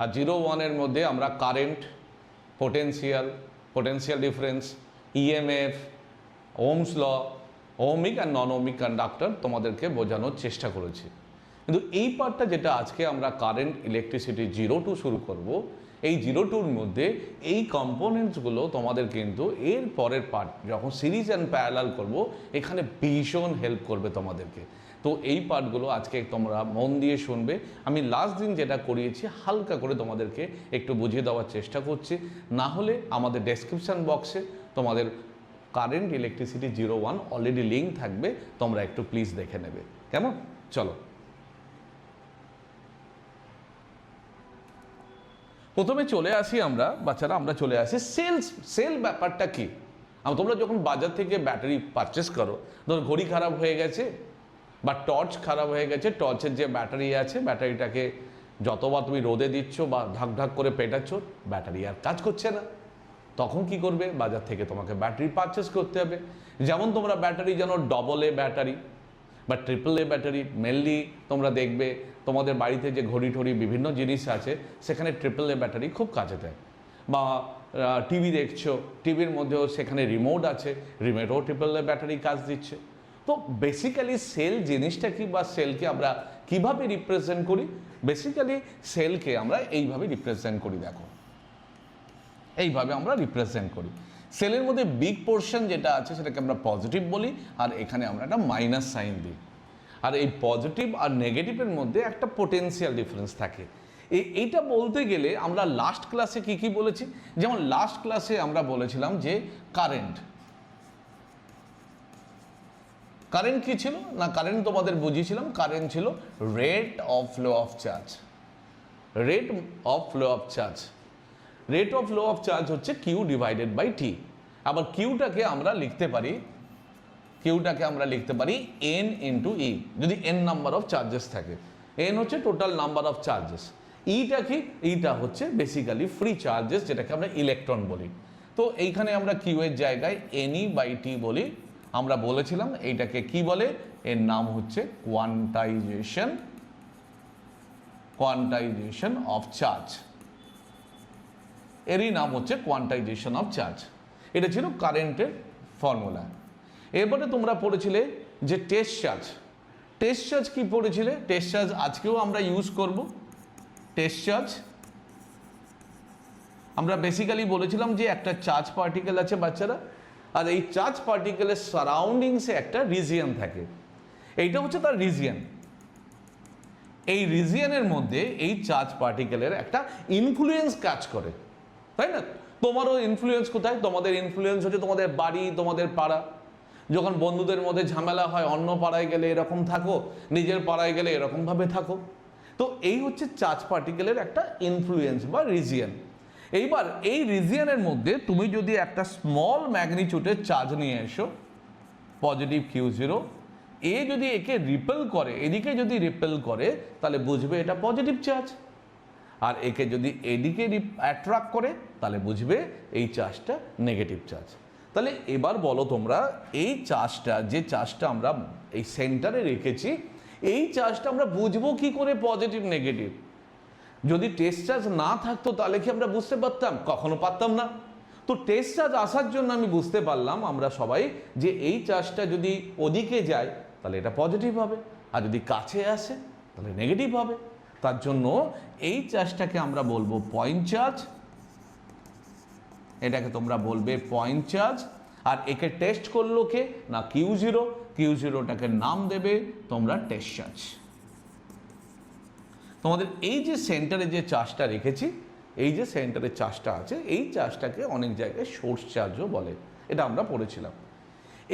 আর 0-1-এর মধ্যে আমরা current, potential difference, EMF, Ohm's law, ohmic আর নন ওহমিক কন্ডাক্টর তোমাদেরকে বোঝানোর চেষ্টা করেছি। কিন্তু এই পার্টটা যেটা আজকে আমরা কারেন্ট, ইলেকট্রিসিটি 0-2 শুরু করব, এই 0-2-র মধ্যে এই কম্পোনেন্টসগুলো তোমাদের কিন্তু এর পরের পার্ট যখন সিরিজ অ্যান্ড প্যারালাল করব এখানে ভীষণ হেল্প করবে তোমাদেরকে। তো এই পার্টগুলো আজকে তোমরা মন দিয়ে শুনবে। আমি লাস্ট দিন যেটা করিয়েছি হালকা করে তোমাদেরকে একটু বুঝিয়ে দেওয়ার চেষ্টা করছি, না হলে আমাদের ডেসক্রিপশান বক্সে তোমাদের কারেন্ট, ইলেকট্রিসিটি 0-1 অলরেডি লিঙ্ক থাকবে, তোমরা একটু প্লিজ দেখে নেবে। কেমন? চলো প্রথমে চলে আসি আমরা বাচ্চারা, আমরা চলে আসি সেল ব্যাপারটা কি। তোমরা যখন বাজার থেকে ব্যাটারি পারচেস করো, ধরো ঘড়ি খারাপ হয়ে গেছে বা টর্চ খারাপ হয়ে গেছে, টর্চের যে ব্যাটারি আছে ব্যাটারিটাকে যতবার তুমি রোদে দিচ্ছ বা ঢাক করে পেটাচ্ছ, ব্যাটারি আর কাজ করছে না, তখন কি করবে? বাজার থেকে তোমাকে ব্যাটারি পারচেস করতে হবে। যেমন তোমরা ব্যাটারি জানো AA ব্যাটারি বা AAA ব্যাটারি, মেনলি তোমরা দেখবে তোমাদের বাড়িতে যে ঘড়ি ঠড়ি বিভিন্ন জিনিস আছে সেখানে AAA ব্যাটারি খুব কাজে দেয়। বা টিভি দেখছো, টিভির মধ্যেও সেখানে রিমোট আছে, রিমোটও AAA ব্যাটারি কাজ দিচ্ছে। তো বেসিক্যালি সেল জিনিসটা কি বা সেলকে আমরা কিভাবে রিপ্রেজেন্ট করি? বেসিক্যালি সেলকে আমরা এইভাবে রিপ্রেজেন্ট করি, দেখো এইভাবে আমরা রিপ্রেজেন্ট করি। সেলের মধ্যে বিগ পোর্শন যেটা আছে সেটাকে আমরা পজিটিভ বলি, আর এখানে আমরা একটা মাইনাস সাইন দিই। আর এই পজিটিভ আর নেগেটিভের মধ্যে একটা পোটেনশিয়াল ডিফারেন্স থাকে। এইটা বলতে গেলে আমরা লাস্ট ক্লাসে কি বলেছি? যেমন লাস্ট ক্লাসে আমরা বলেছিলাম যে কারেন্ট কি ছিল না, কারেন্ট তোমাদের বুঝিয়েছিলাম, কারেন্ট ছিল rate of flow of charge. Rate of flow of charge হচ্ছে কিউ ডিভাইডেড বাই টি। আবার কিউটাকে আমরা লিখতে পারি এন ইন্টু ই, যদি এন নাম্বার অফ চার্জেস থাকে। এন হচ্ছে টোটাল নাম্বার অফ চার্জেস, ইটা কি? ইটা হচ্ছে বেসিক্যালি ফ্রি চার্জেস, যেটাকে আমরা ইলেকট্রন বলি। তো এইখানে আমরা কিউ এর জায়গায় এনই বাই টি বলি। আমরা বলেছিলাম এইটাকে কি বলে? এর নাম হচ্ছে কোয়ান্টাইজেশন অফ চার্জ। এরই নাম হচ্ছে কোয়ান্টাইজেশন অফ চার্জ। এটা ছিল কারেন্টের ফর্মুলা। এরপরে তোমরা পড়েছিলে যে টেস্ট চার্জ কি পড়েছিলে? টেস্ট চার্জ আজকেও আমরা ইউজ করব। টেস্ট চার্জ আমরা বেসিক্যালি বলেছিলাম যে একটা চার্জ পার্টিকেল আছে বাচ্চারা, আর এই চার্জ পার্টিকেলের সারাউন্ডিংসে একটা রিজিয়ন থাকে। এইটা হচ্ছে তার রিজিয়ন। এই রিজিয়নের মধ্যে এই চার্জ পার্টিকেলের একটা ইনফ্লুয়েন্স কাজ করে, তাই না? তোমারও ইনফ্লুয়েন্স কোথায়? তোমাদের ইনফ্লুয়েন্স হচ্ছে তোমাদের বাড়ি, তোমাদের পাড়া। যখন বন্ধুদের মধ্যে ঝামেলা হয়, অন্য পাড়ায় গেলে এরকম থাকো, নিজের পাড়ায় গেলে এরকমভাবে থাকো। তো এই হচ্ছে চার্জ পার্টিকেলের একটা ইনফ্লুয়েন্স বা রিজিয়ন। এইবার এই রিজিয়নের মধ্যে তুমি যদি একটা স্মল ম্যাগনিটিউডের চার্জ নিয়ে এসো, পজিটিভ Q0, এ যদি একে রিপেল করে, এদিকে যদি রিপেল করে, তাহলে বুঝবে এটা পজিটিভ চার্জ। আর একে যদি এদিকে অ্যাট্রাক্ট করে, তাহলে বুঝবে এই চার্জটা নেগেটিভ চার্জ। তাহলে এবার বলো তোমরা, এই চার্জটা, যে চার্জটা আমরা এই সেন্টারে রেখেছি, এই চার্জটা আমরা বুঝবো কি করে পজিটিভ নেগেটিভ? যদি টেস্ট চার্জ না থাকতো তাহলে কি আমরা বুঝতে পারতাম? কখনো পারতাম না। তো টেস্ট চার্জ আসার জন্য আমি বুঝতে পারলাম আমরা সবাই যে এই চার্জটা যদি ওদিকে যায় তাহলে এটা পজিটিভ হবে, আর যদি কাছে আসে তাহলে নেগেটিভ হবে। তার জন্য এই চার্জটাকে আমরা বলবো পয়েন্ট চার্জ, এটাকে তোমরা বলবে পয়েন্ট চার্জ। আর একে টেস্ট করলো কে না Q0টাকে নাম দেবে তোমরা টেস্ট চার্জ। তোমাদের এই যে সেন্টারে যে চার্জটা রেখেছি, এই যে সেন্টারে চার্জটা আছে, এই চার্জটাকে অনেক জায়গায় সোর্স চার্জও বলে। এটা আমরা পড়েছিলাম।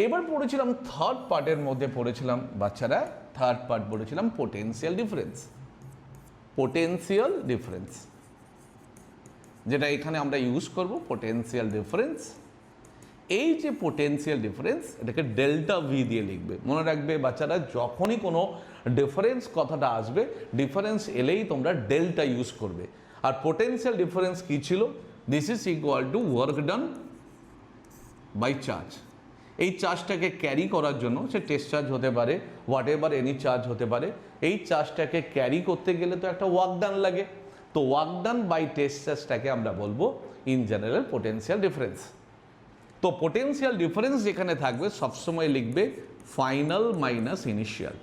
এবার পড়েছিলাম থার্ড পার্টের মধ্যে পড়েছিলাম বাচ্চারা, থার্ড পার্ট পড়েছিলাম পোটেনশিয়াল ডিফারেন্স, যেটা এখানে আমরা ইউজ করব পোটেনশিয়াল ডিফারেন্স। এই যে পোটেনশিয়াল ডিফারেন্স, এটাকে ডেল্টা ভি দিয়ে লিখবে। মনে রাখবে বাচ্চারা, যখনই কোনো ডিফারেন্স কথাটা আসবে, ডিফারেন্স এলেই তোমরা ডেল্টা ইউজ করবে। আর পোটেনশিয়াল ডিফারেন্স কি ছিল? This is equal to work done by charge. এই চার্জটাকে ক্যারি করার জন্য, সে টেস্ট চার্জ হতে পারে, হোয়াট এভার এনি চার্জ হতে পারে, এই চার্জটাকে ক্যারি করতে গেলে তো একটা ওয়ার্ক ডান লাগে। তো ওয়ার্ক ডান বাই টেস্ট চার্জটাকে আমরা বলবো ইন জেনারেল পোটেনশিয়াল ডিফারেন্স। তো পোটেনশিয়াল ডিফারেন্স যেখানে থাকবে সবসময় লিখবে final minus initial,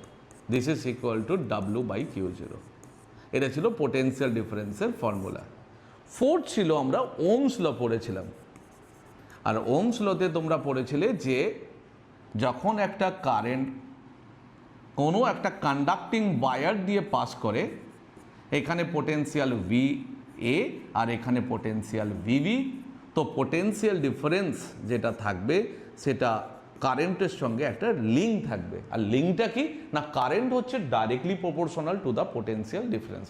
this is equal to W by Q zero. এটা ছিল পোটেনশিয়াল ডিফারেন্সের ফর্মুলা। ফোর্থ ছিল আমরা ওহমস ল পড়েছিলাম, আর ওহমস লতে তোমরা পড়েছিলে যে যখন একটা কারেন্ট কোনো একটা কন্ডাক্টিং ওয়্যার দিয়ে পাস করে, এখানে পোটেনশিয়াল ভি এ আর এখানে পোটেনশিয়াল ভিভি, তো পোটেনশিয়াল ডিফারেন্স যেটা থাকবে সেটা কারেন্টের সঙ্গে একটা লিঙ্ক থাকবে। আর লিঙ্কটা কি না, কারেন্ট হচ্ছে directly proportional to the potential difference.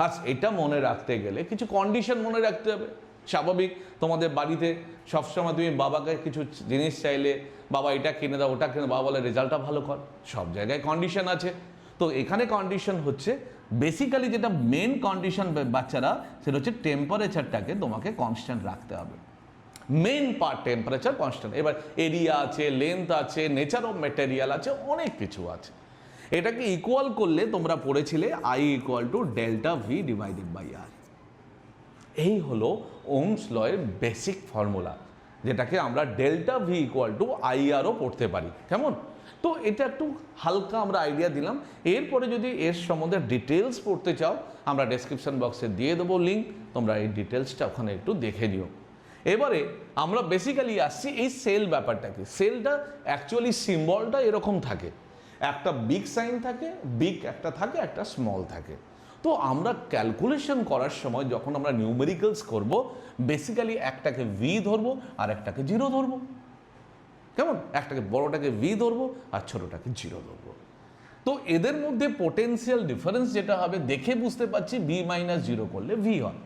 আর এটা মনে রাখতে গেলে কিছু কন্ডিশন মনে রাখতে হবে। স্বাভাবিক, তোমাদের বাড়িতে সবসময় তুমি বাবাকে কিছু জিনিস চাইলে, বাবা এটা কিনে দাও ওটা কিনে, বাবা বলে রেজাল্টটা ভালো কর, সব জায়গায় কন্ডিশন আছে। তো এখানে কন্ডিশন হচ্ছে বেসিক্যালি যেটা মেন কন্ডিশন বাচ্চারা, সেটা হচ্ছে টেম্পারেচারটাকে তোমাকে কনস্ট্যান্ট রাখতে হবে। Main part temperature constant. এবার এরিয়া আছে, লেন্থ আছে, নেচার অফ মেটেরিয়াল আছে, অনেক কিছু আছে। এটাকে ইকুয়াল করলে তোমরা পড়েছিলে I equal to delta V divided by R. এই হলো ওহমস লয়ের বেসিক ফর্মুলা, যেটাকে আমরা delta V equal to I আরও পড়তে পারি। কেমন? তো এটা একটু হালকা আমরা আইডিয়া দিলাম। এরপরে যদি এর সম্বন্ধে ডিটেলস পড়তে চাও, আমরা ডেসক্রিপশন বক্সে দিয়ে দেবো লিঙ্ক, তোমরা এই ডিটেলসটা ওখানে একটু দেখে নিও। এবারে আমরা বেসিক্যালি আসছি এই সেল ব্যাপারটাকে। সেলটা অ্যাকচুয়ালি সিম্বলটা এরকম থাকে, একটা বিগ সাইন থাকে, বিগ একটা থাকে, একটা স্মল থাকে। তো আমরা ক্যালকুলেশন করার সময় যখন আমরা নিউমেরিক্যালস করব, বেসিক্যালি একটাকে ভি ধরবো আর একটাকে জিরো ধরবো। কেমন? একটাকে বড়টাকে ভি ধরবো আর ছোটটাকে জিরো ধরবো। তো এদের মধ্যে পোটেনশিয়াল ডিফারেন্স যেটা হবে দেখে বুঝতে পারছি ভি মাইনাস জিরো করলে ভি হয়।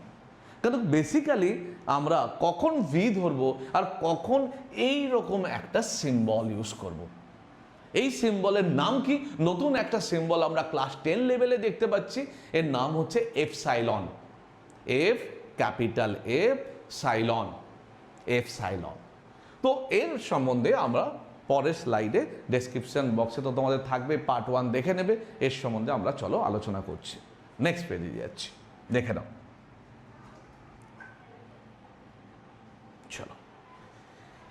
কারণ বেসিক্যালি আমরা কখন ভি ধরবো আর কখন এই রকম একটা সিম্বল ইউজ করব। এই সিম্বলের নাম কি? নতুন একটা সিম্বল আমরা ক্লাস 10 লেভেলে দেখতে পাচ্ছি, এর নাম হচ্ছে epsilon. F capital F সাইলন, epsilon. তো এর সম্বন্ধে আমরা পরের স্লাইডে ডেসক্রিপশন বক্সে তো তোমাদের থাকবে, পার্ট 1 দেখে নেবে। এর সম্বন্ধে আমরা চলো আলোচনা করছি। নেক্সট পেজে যাচ্ছি, দেখে নাও। চলো,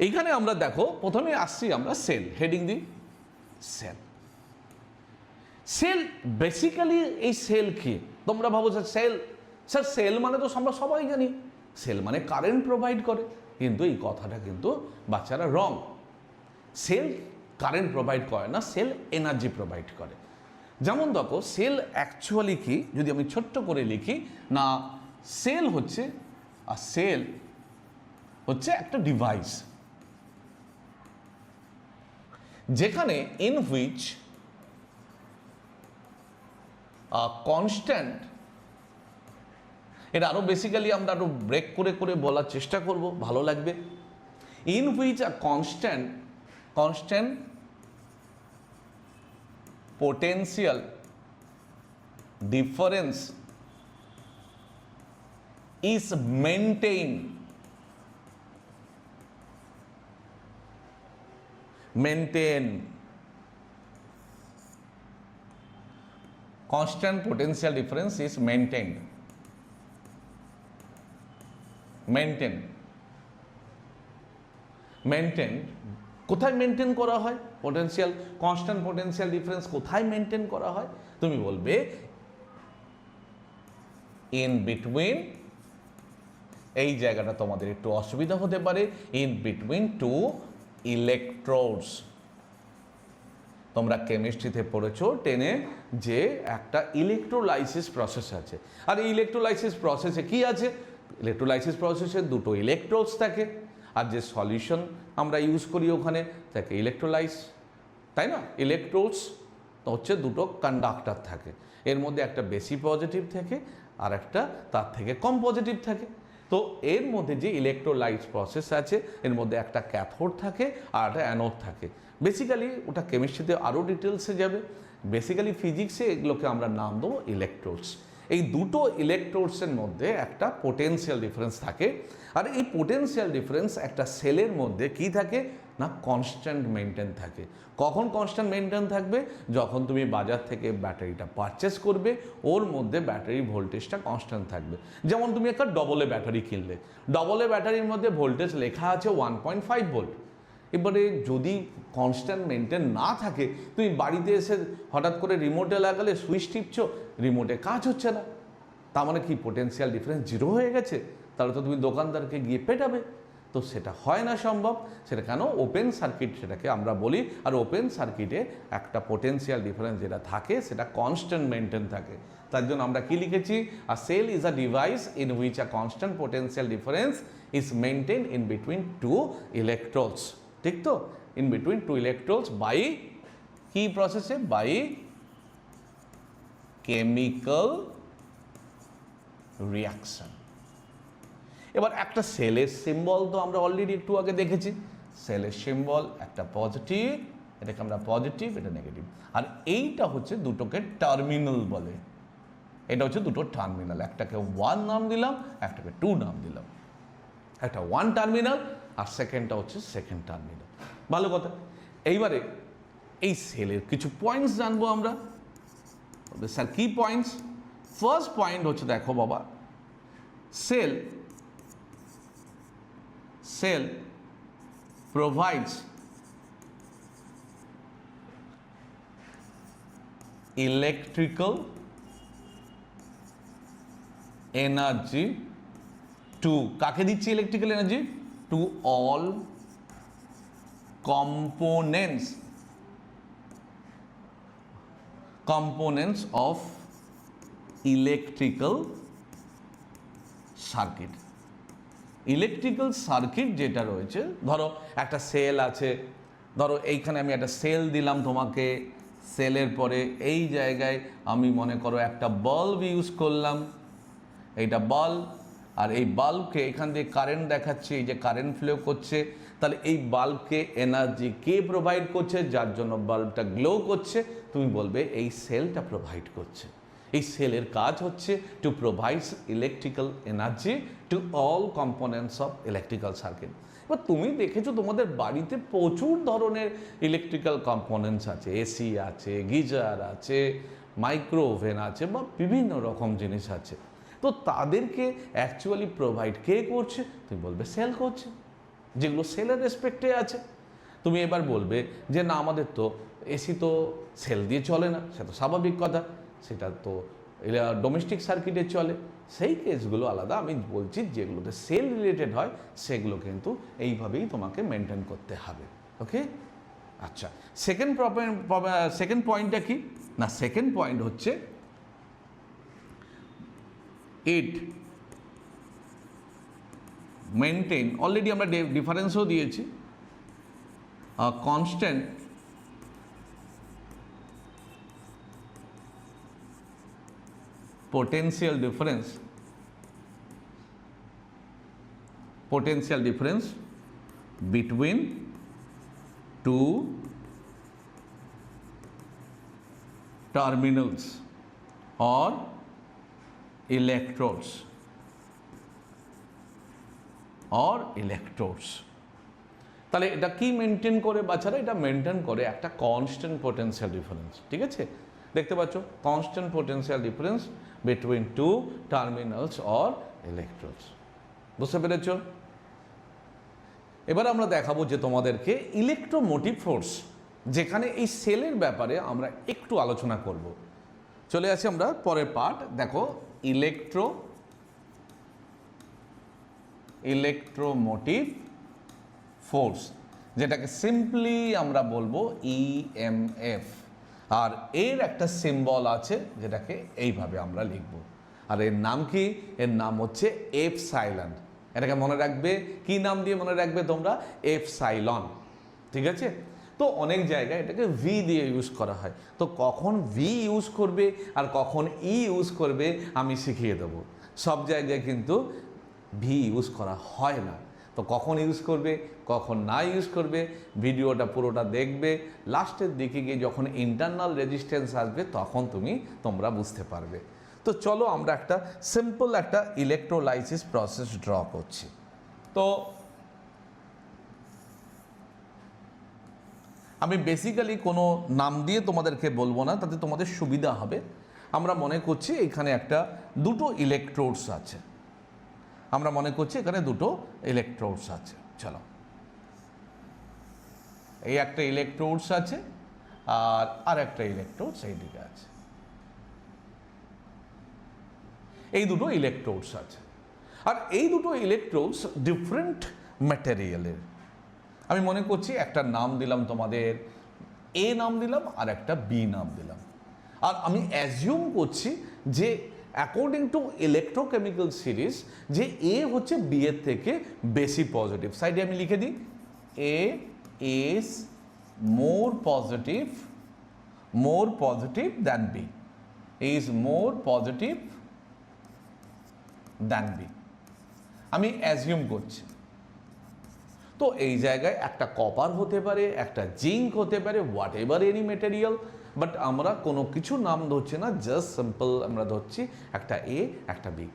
এইখানে আমরা দেখো প্রথমে আসছি আমরা সেল, হেডিং দিই সেল। সেল বেসিক্যালি এই সেল কি? তোমরা ভাবো সেল, স্যার সেল মানে তো আমরা সবাই জানি সেল মানে কারেন্ট প্রোভাইড করে, কিন্তু এই কথাটা কিন্তু বাচ্চারা রং। সেল কারেন্ট প্রোভাইড করে না, সেল এনার্জি প্রোভাইড করে। যেমন দেখো সেল অ্যাকচুয়ালি কি, যদি আমি ছোট্ট করে লিখি না, সেল হচ্ছে একটা ডিভাইস যেখানে ইন হুইচ কনস্ট্যান্ট, এটা আরো বেসিক্যালি আমরা আরো ব্রেক করে করে বলার চেষ্টা করব, ভালো লাগবে। In which a constant potential difference is maintained constant potential difference is maintained কোথায় মেনটেন করা হয়? পোটেনশিয়াল কনস্ট্যান্ট পোটেনশিয়াল ডিফারেন্স কোথায় মেনটেন করা হয়? তুমি বলবে ইন বিটুইন, এই জায়গাটা তোমাদের একটু অসুবিধা হতে পারে, ইন বিটুইন টু ইলেকট্রোডস। তোমরা কেমিস্ট্রিতে পড়েছো 10-এ যে একটা ইলেকট্রোলাইসিস প্রসেস আছে। আর এই ইলেকট্রোলাইসিস প্রসেসে কি আছে? ইলেকট্রোলাইসিস প্রসেসে দুটো ইলেকট্রোডস থাকে, আর যে সলিউশন আমরা ইউজ করি ওখানে থাকে ইলেকট্রোলাইস, তাই না? ইলেকট্রোডস তো হচ্ছে দুটো কন্ডাক্টর থাকে, এর মধ্যে একটা বেশি পজিটিভ থাকে আর একটা তার থেকে কম পজিটিভ থাকে। তো এর মধ্যে যে ইলেকট্রোলাইট প্রসেস আছে, এর মধ্যে একটা ক্যাথোড থাকে আর একটা অ্যানোড থাকে। বেসিক্যালি ওটা কেমিস্ট্রিতে আরও ডিটেলসে যাবে, বেসিক্যালি ফিজিক্সে এগুলোকে আমরা নাম দেবো ইলেকট্রোডস। এই দুটো ইলেকট্রোডসের মধ্যে একটা পোটেনশিয়াল ডিফারেন্স থাকে, আর এই পোটেনশিয়াল ডিফারেন্স একটা সেলের মধ্যে কি থাকে না কনস্ট্যান্ট মেনটেন থাকে। কখন কনস্ট্যান্ট মেনটেন থাকবে? যখন তুমি বাজার থেকে ব্যাটারিটা পারচেস করবে, ওর মধ্যে ব্যাটারি ভোল্টেজটা কনস্ট্যান্ট থাকবে। যেমন তুমি একটা ডবল এ ব্যাটারি কিনলে, ডবল এ ব্যাটারির মধ্যে ভোল্টেজ লেখা আছে 1.5 ভোল্ট। এবারে যদি কনস্ট্যান্ট মেনটেন না থাকে, তুমি বাড়িতে এসে হঠাৎ করে রিমোটে লাগালে, সুইচ টিপছো, রিমোটে কাজ হচ্ছে না, তার মানে কি পোটেনশিয়াল ডিফারেন্স জিরো হয়ে গেছে? তাহলে তো তুমি দোকানদারকে গিয়ে পেটাবে। তো সেটা হয় না সম্ভব। সেটা কেন? ওপেন সার্কিট সেটাকে আমরা বলি, আর ওপেন সার্কিটে একটা পোটেনশিয়াল ডিফারেন্স যেটা থাকে সেটা কনস্ট্যান্ট মেনটেন থাকে। তার জন্য আমরা কি লিখেছি? A cell is a device in which a constant potential difference is maintain in between two electrodes. ঠিক তো? In between two electrodes by কি প্রসেসে? By chemical reaction. এবার একটা সেলের সিম্বল তো আমরা অলরেডি একটু আগে দেখেছি। সেলের সিম্বল একটা পজিটিভ, এটাকে আমরা পজিটিভ, এটা নেগেটিভ, আর এইটা হচ্ছে দুটোকে টার্মিনাল বলে। এটা হচ্ছে দুটো টার্মিনাল, একটাকে 1 নাম দিলাম, একটাকে 2 নাম দিলাম। একটা 1 টার্মিনাল আর সেকেন্ডটা হচ্ছে সেকেন্ড টার্মিনাল। ভালো কথা। এইবারে এই সেলের কিছু পয়েন্টস জানবো আমরা। স্যার কি পয়েন্টস? ফার্স্ট পয়েন্ট হচ্ছে, দেখো বাবা, cell provides electrical energy to, কাকে দিচ্ছি electrical energy? To all components of electrical circuit। Electrical circuit যেটা রয়েছে, ধরো একটা সেল আছে, ধরো এইখানে আমি একটা সেল দিলাম তোমাকে, সেলের পরে এই জায়গায় আমি মনে করো একটা বাল্ব ইউজ করলাম, এইটা বাল্ব, আর এই বাল্বকে এখান দিয়ে কারেন্ট দেখাচ্ছে, এই যে কারেন্ট ফ্লো করছে, তাহলে এই বাল্বকে এনার্জি কে প্রোভাইড করছে? যার জন্য বাল্বটা গ্লো করছে, তুমি বলবে এই সেলটা প্রোভাইড করছে। এই সেলের কাজ হচ্ছে to provide electrical energy to all components of electrical circuit. এবার তুমি দেখেছো তোমাদের বাড়িতে প্রচুর ধরনের ইলেকট্রিক্যাল কম্পোনেন্টস আছে, এসি আছে, গিজার আছে, মাইক্রোওভেন আছে, বা বিভিন্ন রকম জিনিস আছে। তো তাদেরকে অ্যাকচুয়ালি প্রোভাইড কে করছে? তুমি বলবে সেল করছে, যেগুলো সেলের রেসপেক্টে আছে। তুমি এবার বলবে যে না, আমাদের তো এসি তো সেল দিয়ে চলে না, সে তো স্বাভাবিক কথা, সেটা তো ডোমেস্টিক সার্কিটে চলে। সেই কেসগুলো আলাদা। আমি বলছি যেগুলোতে সেল রিলেটেড হয় সেগুলো কিন্তু এইভাবেই তোমাকে মেনটেন করতে হবে। ওকে, আচ্ছা। সেকেন্ড পয়েন্টটা কি না? সেকেন্ড পয়েন্ট হচ্ছে ইট মেনটেন, অলরেডি আমরা ডিফারেন্সও দিয়েছি, constant potential difference between two terminals or electrodes তাহলে এটা কি মেনটেন করে বাচ্চারা? এটা মেনটেন করে একটা কনস্ট্যান্ট পোটেনশিয়াল ডিফারেন্স। ঠিক আছে, দেখতে পাচ্ছ, constant potential difference between two terminals or electrodes. বুঝতে পেরেছ? এবার আমরা দেখাবো যে তোমাদেরকে ইলেকট্রোমোটিভ ফোর্স, যেখানে এই সেলের ব্যাপারে আমরা একটু আলোচনা করব। চলে আসি আমরা পরের পার্ট। দেখো, ইলেকট্রোমোটিভ ফোর্স, যেটাকে সিম্পলি আমরা বলবো ইএমএফ, আর এর একটা সিম্বল আছে যেটাকে এইভাবে আমরা লিখব। আর এর নাম কি? এর নাম হচ্ছে এপসাইলন। এটাকে মনে রাখবে, কি নাম দিয়ে মনে রাখবে তোমরা? এপসাইলন। ঠিক আছে? তো অনেক জায়গায় এটাকে ভি দিয়ে ইউজ করা হয়। তো কখন ভি ইউজ করবে আর কখন ই ইউজ করবে আমি শিখিয়ে দেবো। সব জায়গায় কিন্তু ভি ইউজ করা হয় না। তো কখন ইউজ করবে, কখন না ইউজ করবে, ভিডিওটা পুরোটা দেখবে। লাস্টের দিকে গিয়ে যখন ইন্টারনাল রেজিস্ট্যান্স আসবে তখন তোমরা বুঝতে পারবে। তো তো চলো আমরা একটা সিম্পল একটা ইলেকট্রোলাইসিস প্রসেস ড্র করছি। তো আমি বেসিক্যালি কোনো নাম দিয়ে তোমাদেরকে বলবো না, তাতে তোমাদের সুবিধা হবে। আমরা মনে করছি এখানে একটা দুটো ইলেকট্রোডস আছে, আমরা মনে করছি এখানে দুটো ইলেকট্রোডস আছে। চলো, এই একটা ইলেকট্রোডস আছে আর একটা ইলেকট্রোডস এই দিকে আছে, এই দুটো ইলেকট্রোডস আছে। আর এই দুটো ইলেকট্রোডস ডিফারেন্ট ম্যাটেরিয়ালের। আমি মনে করছি একটা নাম দিলাম তোমাদের এ নাম দিলাম আর একটা বি নাম দিলাম। আর আমি অ্যাজিউম করছি যে অ্যাকর্ডিং টু ইলেকট্রোকেমিক্যাল সিরিজ যে এ হচ্ছে বি এর থেকে বেশি পজিটিভ। সাইডে আমি লিখে দিই A is more positive than B, is more positive than B, আমি অ্যাজিউম করছি। তো এই জায়গায় একটা কপার হতে পারে, একটা জিঙ্ক হতে পারে, what ever any material, but আমরা কোনো কিছু নাম ধরছি না, জাস্ট সিম্পল আমরা ধরছি একটা এ একটা বি।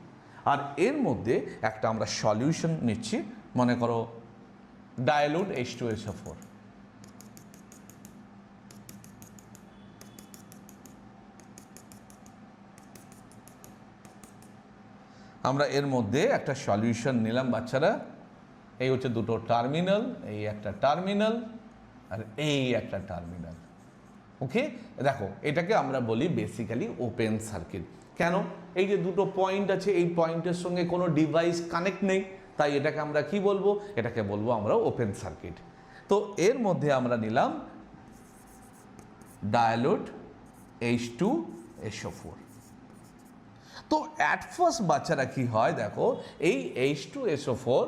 আর এর মধ্যে একটা আমরা সলিউশন নিচ্ছি, মনে করো ডাইলুট H2SO4। আমরা এর মধ্যে একটা সলিউশন নিলাম বাচ্চারা। এই হচ্ছে দুটো টার্মিনাল, এই একটা টার্মিনাল আর এই একটা টার্মিনাল। ওকে, দেখো এটাকে আমরা বলি বেসিক্যালি ওপেন সার্কিট। কেন? এই যে দুটো পয়েন্ট আছে, এই পয়েন্টের সঙ্গে কোনো ডিভাইস কানেক্ট নেই, তাই এটাকে আমরা কি বলবো? এটাকে বলবো আমরা ওপেন সার্কিট। তো এর মধ্যে আমরা নিলাম ডায়োড H2SO4। তো অ্যাট ফার্স্ট বাচ্চারা কি হয় দেখো, এই H2SO4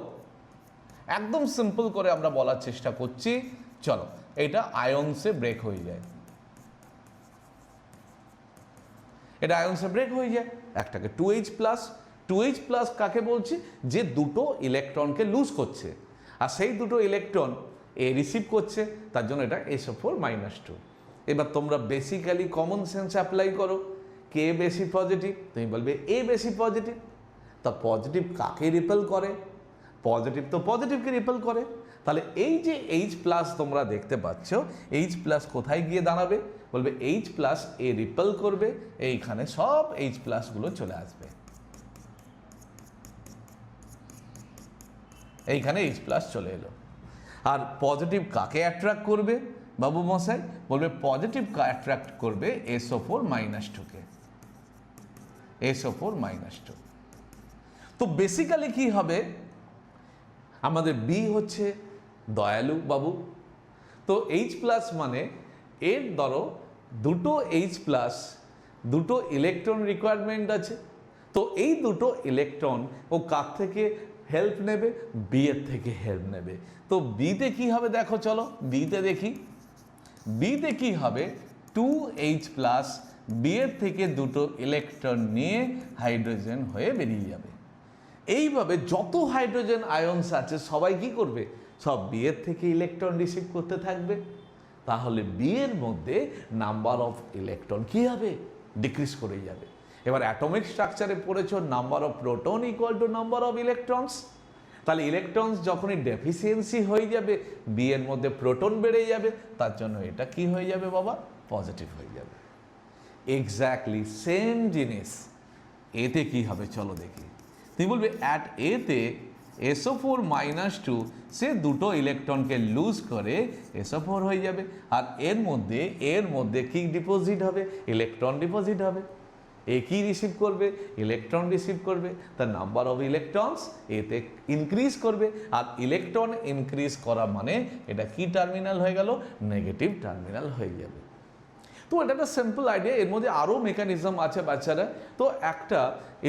একদম সিম্পল করে আমরা বলার চেষ্টা করছি, চলো এটা আয়নসে ব্রেক হয়ে যায়, এটা আয়নসে ব্রেক হয়ে যায়, একটাকে 2H+। কাকে বলছি? যে দুটো ইলেকট্রনকে লুজ করছে, আর সেই দুটো ইলেকট্রন এ রিসিভ করছে, তার জন্য এটা SO4-2। এবার তোমরা বেসিক্যালি কমন সেন্স অ্যাপ্লাই করো, কে বেশি পজিটিভ? তুমি বলবে এ বেশি পজিটিভ। তা পজিটিভ কাকে রিপেল করে? পজিটিভ তো পজিটিভকে রিপেল করে। তাহলে এই যে H+ তোমরা দেখতে পাচ্ছ, H+ কোথায় গিয়ে দাঁড়াবে? বলবে H+ এ রিপেল করবে, এইখানে সব H+ গুলো চলে আসবে, এইখানে H+ চলে এলো। আর পজিটিভ কাকে অ্যাট্রাক্ট করবে বাবু মশাই? বলবে পজিটিভ অ্যাট্রাক্ট করবে SO4-2কে, SO4-2। তো বেসিক্যালি কি হবে, আমাদের বি হচ্ছে দয়ালু বাবু। তো H+ মানে এর ধরো দুটো H+, দুটো ইলেকট্রন রিকোয়ারমেন্ট আছে। তো এই দুটো ইলেকট্রন ও কার থেকে হেল্প নেবে? বি এর থেকে হেল্প নেবে। তো বিতে কি হবে দেখো, চলো বিতে দেখি। বিতে কি হবে? 2H+, বি এর থেকে দুটো ইলেকট্রন নিয়ে হাইড্রোজেন হয়ে বেরিয়ে যাবে। এইভাবে যত হাইড্রোজেন আয়নস আছে সবাই কি করবে? সব বি এর থেকে ইলেকট্রন রিসিভ করতে থাকবে। তাহলে বি এর মধ্যে নাম্বার অফ ইলেকট্রন কি হবে? ডিক্রিজ করে যাবে। এবার অ্যাটমিক স্ট্রাকচারে পড়েছ number of proton equal to number of electrons. তাহলে ইলেকট্রনস যখনই ডেফিসিয়েন্সি হয়ে যাবে, বি এর মধ্যে প্রোটন বেড়ে যাবে, তার জন্য এটা কি হয়ে যাবে বাবা? পজিটিভ হয়ে যাবে। এক্স্যাক্টলি সেম জিনিস এতে কি হবে চলো দেখি। তুমি বলবে অ্যাট এতে SO4-2 সে দুটো ইলেকট্রনকে লুজ করে SO4 হয়ে যাবে। আর এর মধ্যে কি ডিপোজিট হবে? ইলেকট্রন ডিপোজিট হবে। এ কি রিসিভ করবে? ইলেকট্রন রিসিভ করবে। তার নাম্বার অফ ইলেকট্রনস এতে ইনক্রিজ করবে। আর ইলেকট্রন ইনক্রিজ করা মানে এটা কি টার্মিনাল হয়ে গেল? নেগেটিভ টার্মিনাল হয়ে যাবে। তো এটা একটা সিম্পল আইডিয়া, এর মধ্যে আরও মেকানিজম আছে বাচ্চারা। তো একটা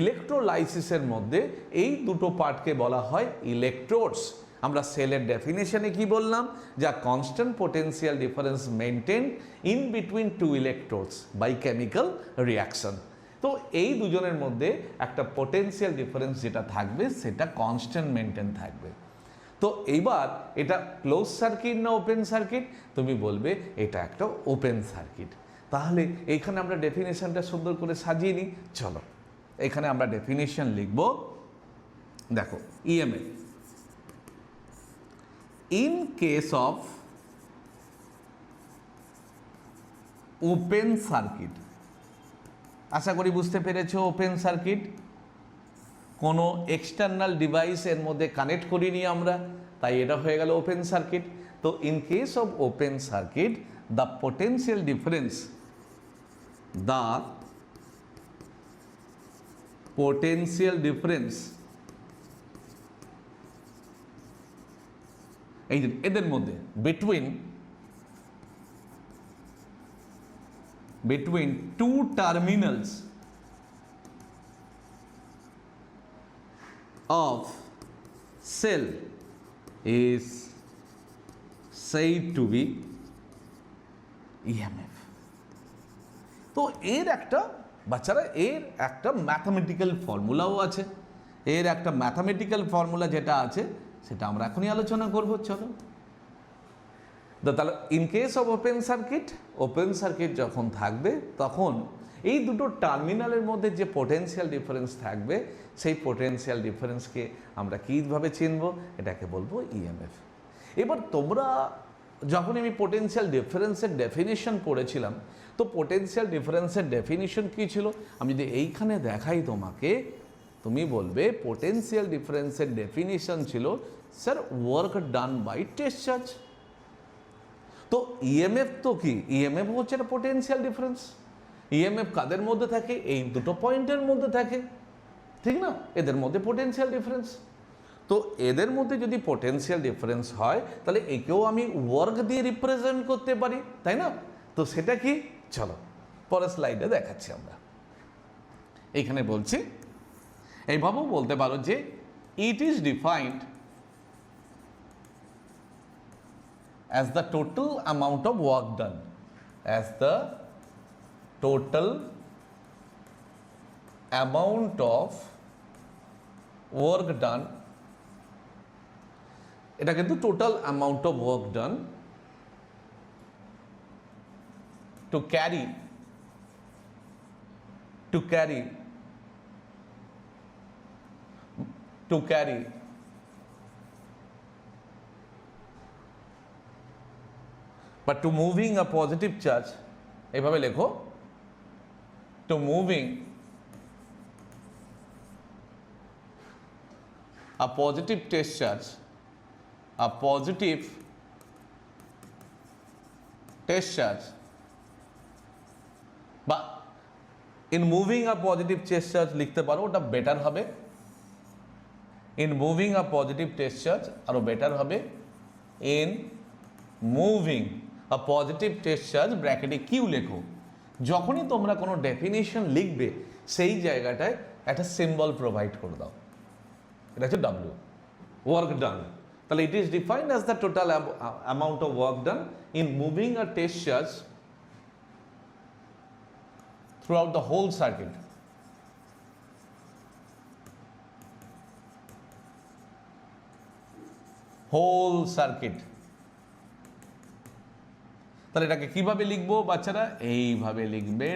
ইলেকট্রোলাইসিসের মধ্যে এই দুটো পার্টকে বলা হয় ইলেকট্রোডস। আমরা সেলের ডেফিনেশনে কি বললাম? যা constant potential difference maintain in between two electrodes by chemical reaction. তো এই দুজনের মধ্যে একটা পোটেনশিয়াল ডিফারেন্স যেটা থাকবে সেটা কনস্ট্যান্ট মেনটেন থাকবে। তো এইবার এটা ক্লোজ সার্কিট না ওপেন সার্কিট? তুমি বলবে এটা একটা ওপেন সার্কিট। তাহলে এইখানে আমরা ডেফিনেশনটা সুন্দর করে সাজিয়ে নিই, চলো। এখানে আমরা ডেফিনিশন লিখব। দেখো EMF in case of open circuit, আশা করি বুঝতে পেরেছো। ওপেন সার্কিট কোনো এক্সটার্নাল ডিভাইস এর মধ্যে কানেক্ট করিনি আমরা, তাই এটা হয়ে গেল ওপেন সার্কিট। তো in case of open circuit the potential difference, the potential difference, এই যে এদের মধ্যে between two terminals of cell is said to be EMF. তো এর একটা বাচ্চারা এর একটা ম্যাথামেটিক্যাল ফর্মুলাও আছে। এর একটা ম্যাথামেটিক্যাল ফর্মুলা যেটা আছে সেটা আমরা এখনই আলোচনা করব। চলো, তাহলে in case of open circuit যখন থাকবে তখন এই দুটো টার্মিনালের মধ্যে যে পোটেনশিয়াল ডিফারেন্স থাকবে সেই পোটেনশিয়াল ডিফারেন্সকে আমরা কীভাবে চিনব, এটাকে বলবো ইএমএফ। এবার তোমরা যখন আমি পোটেনশিয়াল ডিফারেন্সের ডেফিনিশন পড়েছিলাম, তো পোটেনশিয়াল ডিফারেন্সের ডেফিনিশন কী ছিল আমি যদি এইখানে দেখাই তোমাকে, তুমি বলবে পোটেনশিয়াল ডিফারেন্সের ডেফিনিশন ছিল sir work done by test charge. তো ইএমএফ তো কি, ইএমএফ হচ্ছে একটা পোটেনশিয়াল ডিফারেন্স। ইএমএফ কাদের মধ্যে থাকে, এই দুটো পয়েন্টের মধ্যে থাকে, ঠিক না? এদের মধ্যে পোটেনশিয়াল ডিফারেন্স। তো এদের মধ্যে যদি পোটেনশিয়াল ডিফারেন্স হয় তাহলে একেও আমি ওয়ার্ক দিয়ে রিপ্রেজেন্ট করতে পারি, তাই না? তো সেটা কি, চলো পরের স্লাইডে দেখাচ্ছি আমরা। এইখানে বলছি, এইভাবেও বলতে পারো যে ইট is defined as the total amount of work done, as the total amount of work done, এটা কিন্তু total amount of work done to carry but to moving a positive charge, এইভাবে লেখো, to moving a positive test charge, বা in moving a positive test charge লিখতে পারো, ওটা better হবে। in moving a positive test charge আরো better হবে। in moving a positive test charge ব্র্যাকেটে কিউ লেখো। যখনই তোমরা কোনো ডেফিনিশন লিখবে সেই জায়গাটায় একটা সিম্বল প্রোভাইড করে দাও, এটা হচ্ছে ডাব্লিউ, ওয়ার্ক ডান। তাহলে it is defined as the total amount of work done in moving a test charge throughout the whole circuit. whole circuit. তাহলে এটাকে কিভাবে লিখবো বাচ্চারা, এইভাবে লিখবে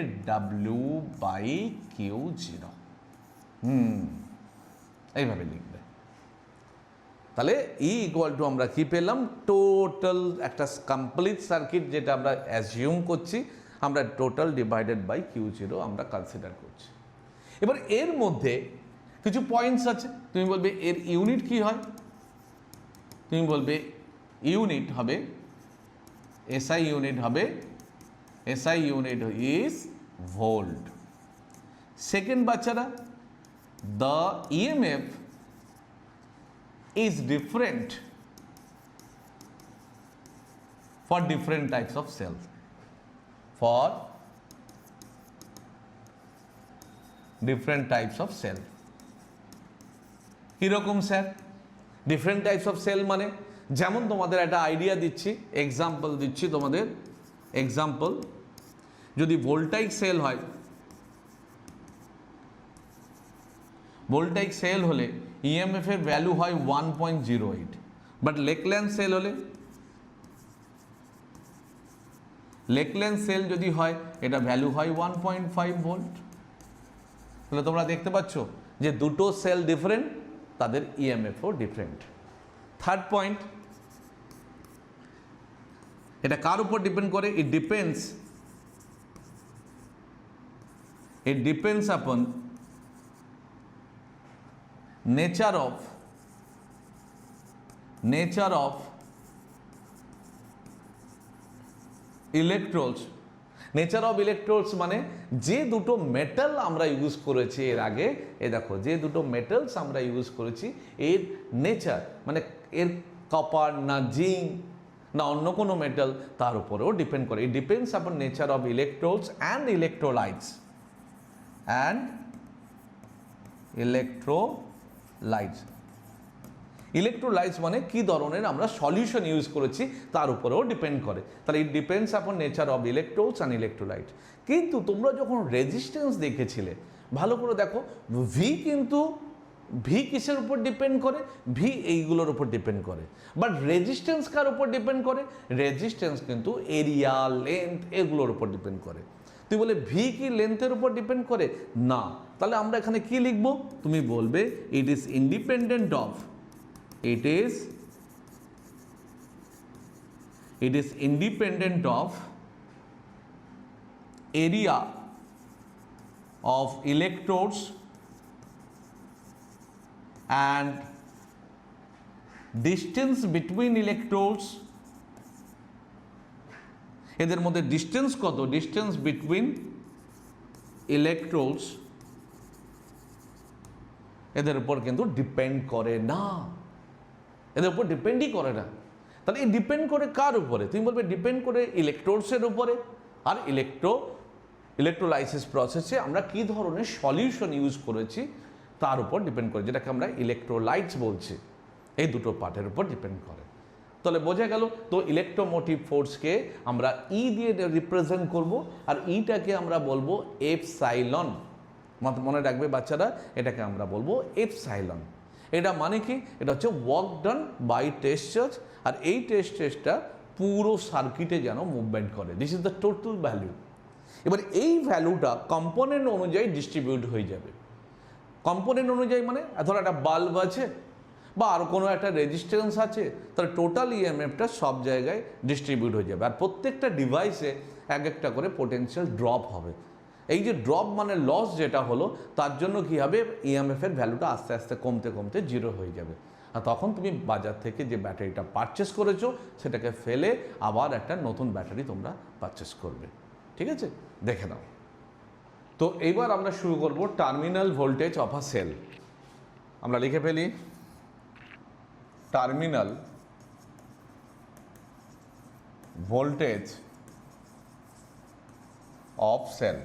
W/Q0, এইভাবে লিখবে। তাহলে E = আমরা কি পেলাম, টোটাল একটা কমপ্লিট সার্কিট যেটা আমরা অ্যাজিউম করছি, আমরা টোটাল ডিভাইডেড বাই Q0 আমরা কনসিডার করছি। এবার এর মধ্যে কিছু পয়েন্টস আছে, তুমি বলবে এর ইউনিট কি হয়, তুমি বলবে ইউনিট হবে SI ইউনিট হবে, SI unit is volt. Second বাচ্চারা, the EMF is different for different types of cells. For different types of cell. কিরকম sir different types of cell মানে, যেমন তোমাদের একটা আইডিয়া দিচ্ছি, এক্সাম্পল দিচ্ছি তোমাদের। এক্সাম্পল, যদি ভোল্টাইক সেল হয়, ভোল্টাইক সেল হলে ইএমএফ এর ভ্যালু হয় 1.08, বাট লেকল্যান্ড সেল হলে, লেকল্যান্ড সেল যদি হয় এটা ভ্যালু হয় 1.5 ভোল্ট। তাহলে তোমরা দেখতে পাচ্ছ যে দুটো সেল ডিফারেন্ট, তাদের ইএমএফও ডিফারেন্ট। থার্ড পয়েন্ট, এটা কার উপর ডিপেন্ড করে? It depends upon nature of electrodes. Nature of electrodes মানে যে দুটো মেটাল আমরা ইউজ করেছি এর আগে, এ দেখো যে দুটো মেটালস আমরা ইউজ করেছি এর নেচার মানে এর কপার না জিঙ্ক না অন্য কোনো মেটাল, তার উপরেও ডিপেন্ড করে। It depends upon nature of electrodes and electrolytes electrolytes মানে কি ধরনের আমরা সলিউশন ইউজ করেছি তার উপরেও ডিপেন্ড করে। তাহলে it depends upon nature of electrodes and electrolyte. কিন্তু তোমরা যখন রেজিস্ট্যান্স দেখেছিলে ভালো করে দেখো, ভি কিসের উপর ডিপেন্ড করে? ভি এইগুলোর উপর ডিপেন্ড করে। বাট রেজিস্ট্যান্স কার উপর ডিপেন্ড করে? রেজিস্ট্যান্স কিন্তু এরিয়া, লেন্থ এগুলোর উপর ডিপেন্ড করে। তুই বলে ভি কি লেন্থের উপর ডিপেন্ড করে? না। তাহলে আমরা এখানে কি লিখবো? তুমি বলবে it is independent of area of electrodes and distance between electrodes। এদের মধ্যে ডিস্টেন্স কত? ডিস্টেন্স বিটুইন ইলেকট্রোডস এদের উপর কিন্তু ডিপেন্ড করে না, এদের উপর ডিপেন্ডই করে না। তাহলে এই ডিপেন্ড করে কার উপরে? তুমি বলবে ডিপেন্ড করে ইলেকট্রোডসের উপরে। আর ইলেকট্রোলাইসিস প্রসেসে আমরা কি ধরনের সলিউশন ইউজ করেছি তার উপর ডিপেন্ড করে, যেটাকে আমরা ইলেকট্রোলাইটস বলছি। এই দুটো পার্টের উপর ডিপেন্ড করে। তাহলে বোঝা গেল তো ইলেকট্রোমোটিভ ফোর্সকে আমরা ই দিয়ে রিপ্রেজেন্ট করব, আর ইটাকে আমরা বলবো এপসাইলন। মনে রাখবে বাচ্চারা, এটাকে আমরা বলবো এপসাইলন। এটা মানে কি? এটা হচ্ছে work done by test charge, আর এই টেস্ট চার্জটা পুরো সার্কিটে যেন মুভমেন্ট করে। This is the total value. এবার এই ভ্যালুটা কম্পোনেন্ট অনুযায়ী ডিস্ট্রিবিউট হয়ে যাবে। কম্পোনেন্ট অনুযায়ী মানে ধরো একটা বাল্ব আছে বা আর কোনো একটা রেজিস্ট্যান্স আছে, তাহলে টোটাল ইএমএফটা সব জায়গায় ডিস্ট্রিবিউট হয়ে যাবে। আর প্রত্যেকটা ডিভাইসে এক একটা করে পোটেনশিয়াল ড্রপ হবে। এই যে ড্রপ মানে লস যেটা হলো, তার জন্য কী হবে? ইএমএফের ভ্যালুটা আস্তে আস্তে কমতে কমতে জিরো হয়ে যাবে। আর তখন তুমি বাজার থেকে যে ব্যাটারিটা পারচেস করেছো সেটাকে ফেলে আবার একটা নতুন ব্যাটারি তোমরা পারচেস করবে। ঠিক আছে, দেখে নাও। তো এইবার আমরা শুরু করব terminal voltage of a cell. আমরা লিখে ফেলি terminal voltage of cell.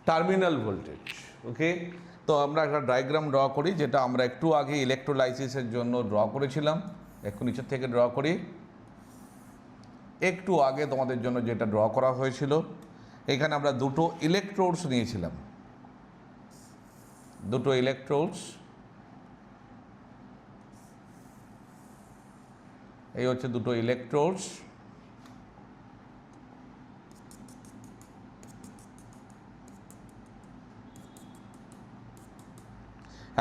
Terminal voltage, okay. তো আমরা একটা ডায়াগ্রাম ড্র করি, যেটা আমরা একটু আগে ইলেকট্রোলাইসিসের জন্য ড্র করেছিলাম। একটু নিচের থেকে ড্র করি। একটু আগে তোমাদের জন্য যেটা ড্র করা হয়েছিল, এখানে আমরা দুটো ইলেকট্রোডস নিয়েছিলাম। দুটো ইলেকট্রোডস, এই হচ্ছে দুটো ইলেকট্রোডস।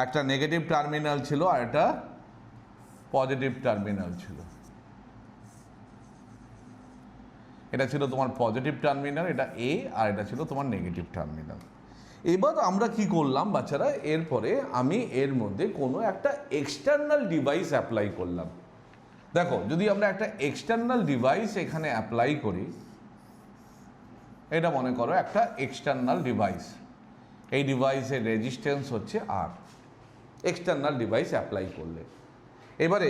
একটা নেগেটিভ টার্মিনাল ছিল আর একটা পজিটিভ টার্মিনাল ছিল। এটা ছিল তোমার পজিটিভ টার্মিনাল, এটা এ, আর এটা ছিল তোমার নেগেটিভ টার্মিনাল। এবার আমরা কি করলাম বাচ্চারা? এরপরে আমি এর মধ্যে কোনো একটা এক্সটার্নাল ডিভাইস অ্যাপ্লাই করলাম। দেখো, যদি আমরা একটা এক্সটার্নাল ডিভাইস এখানে অ্যাপ্লাই করি, এটা মনে করো একটা এক্সটার্নাল ডিভাইস। এই ডিভাইসের রেজিস্ট্যান্স হচ্ছে আর। এক্সটার্নাল ডিভাইস অ্যাপ্লাই করলে এবারে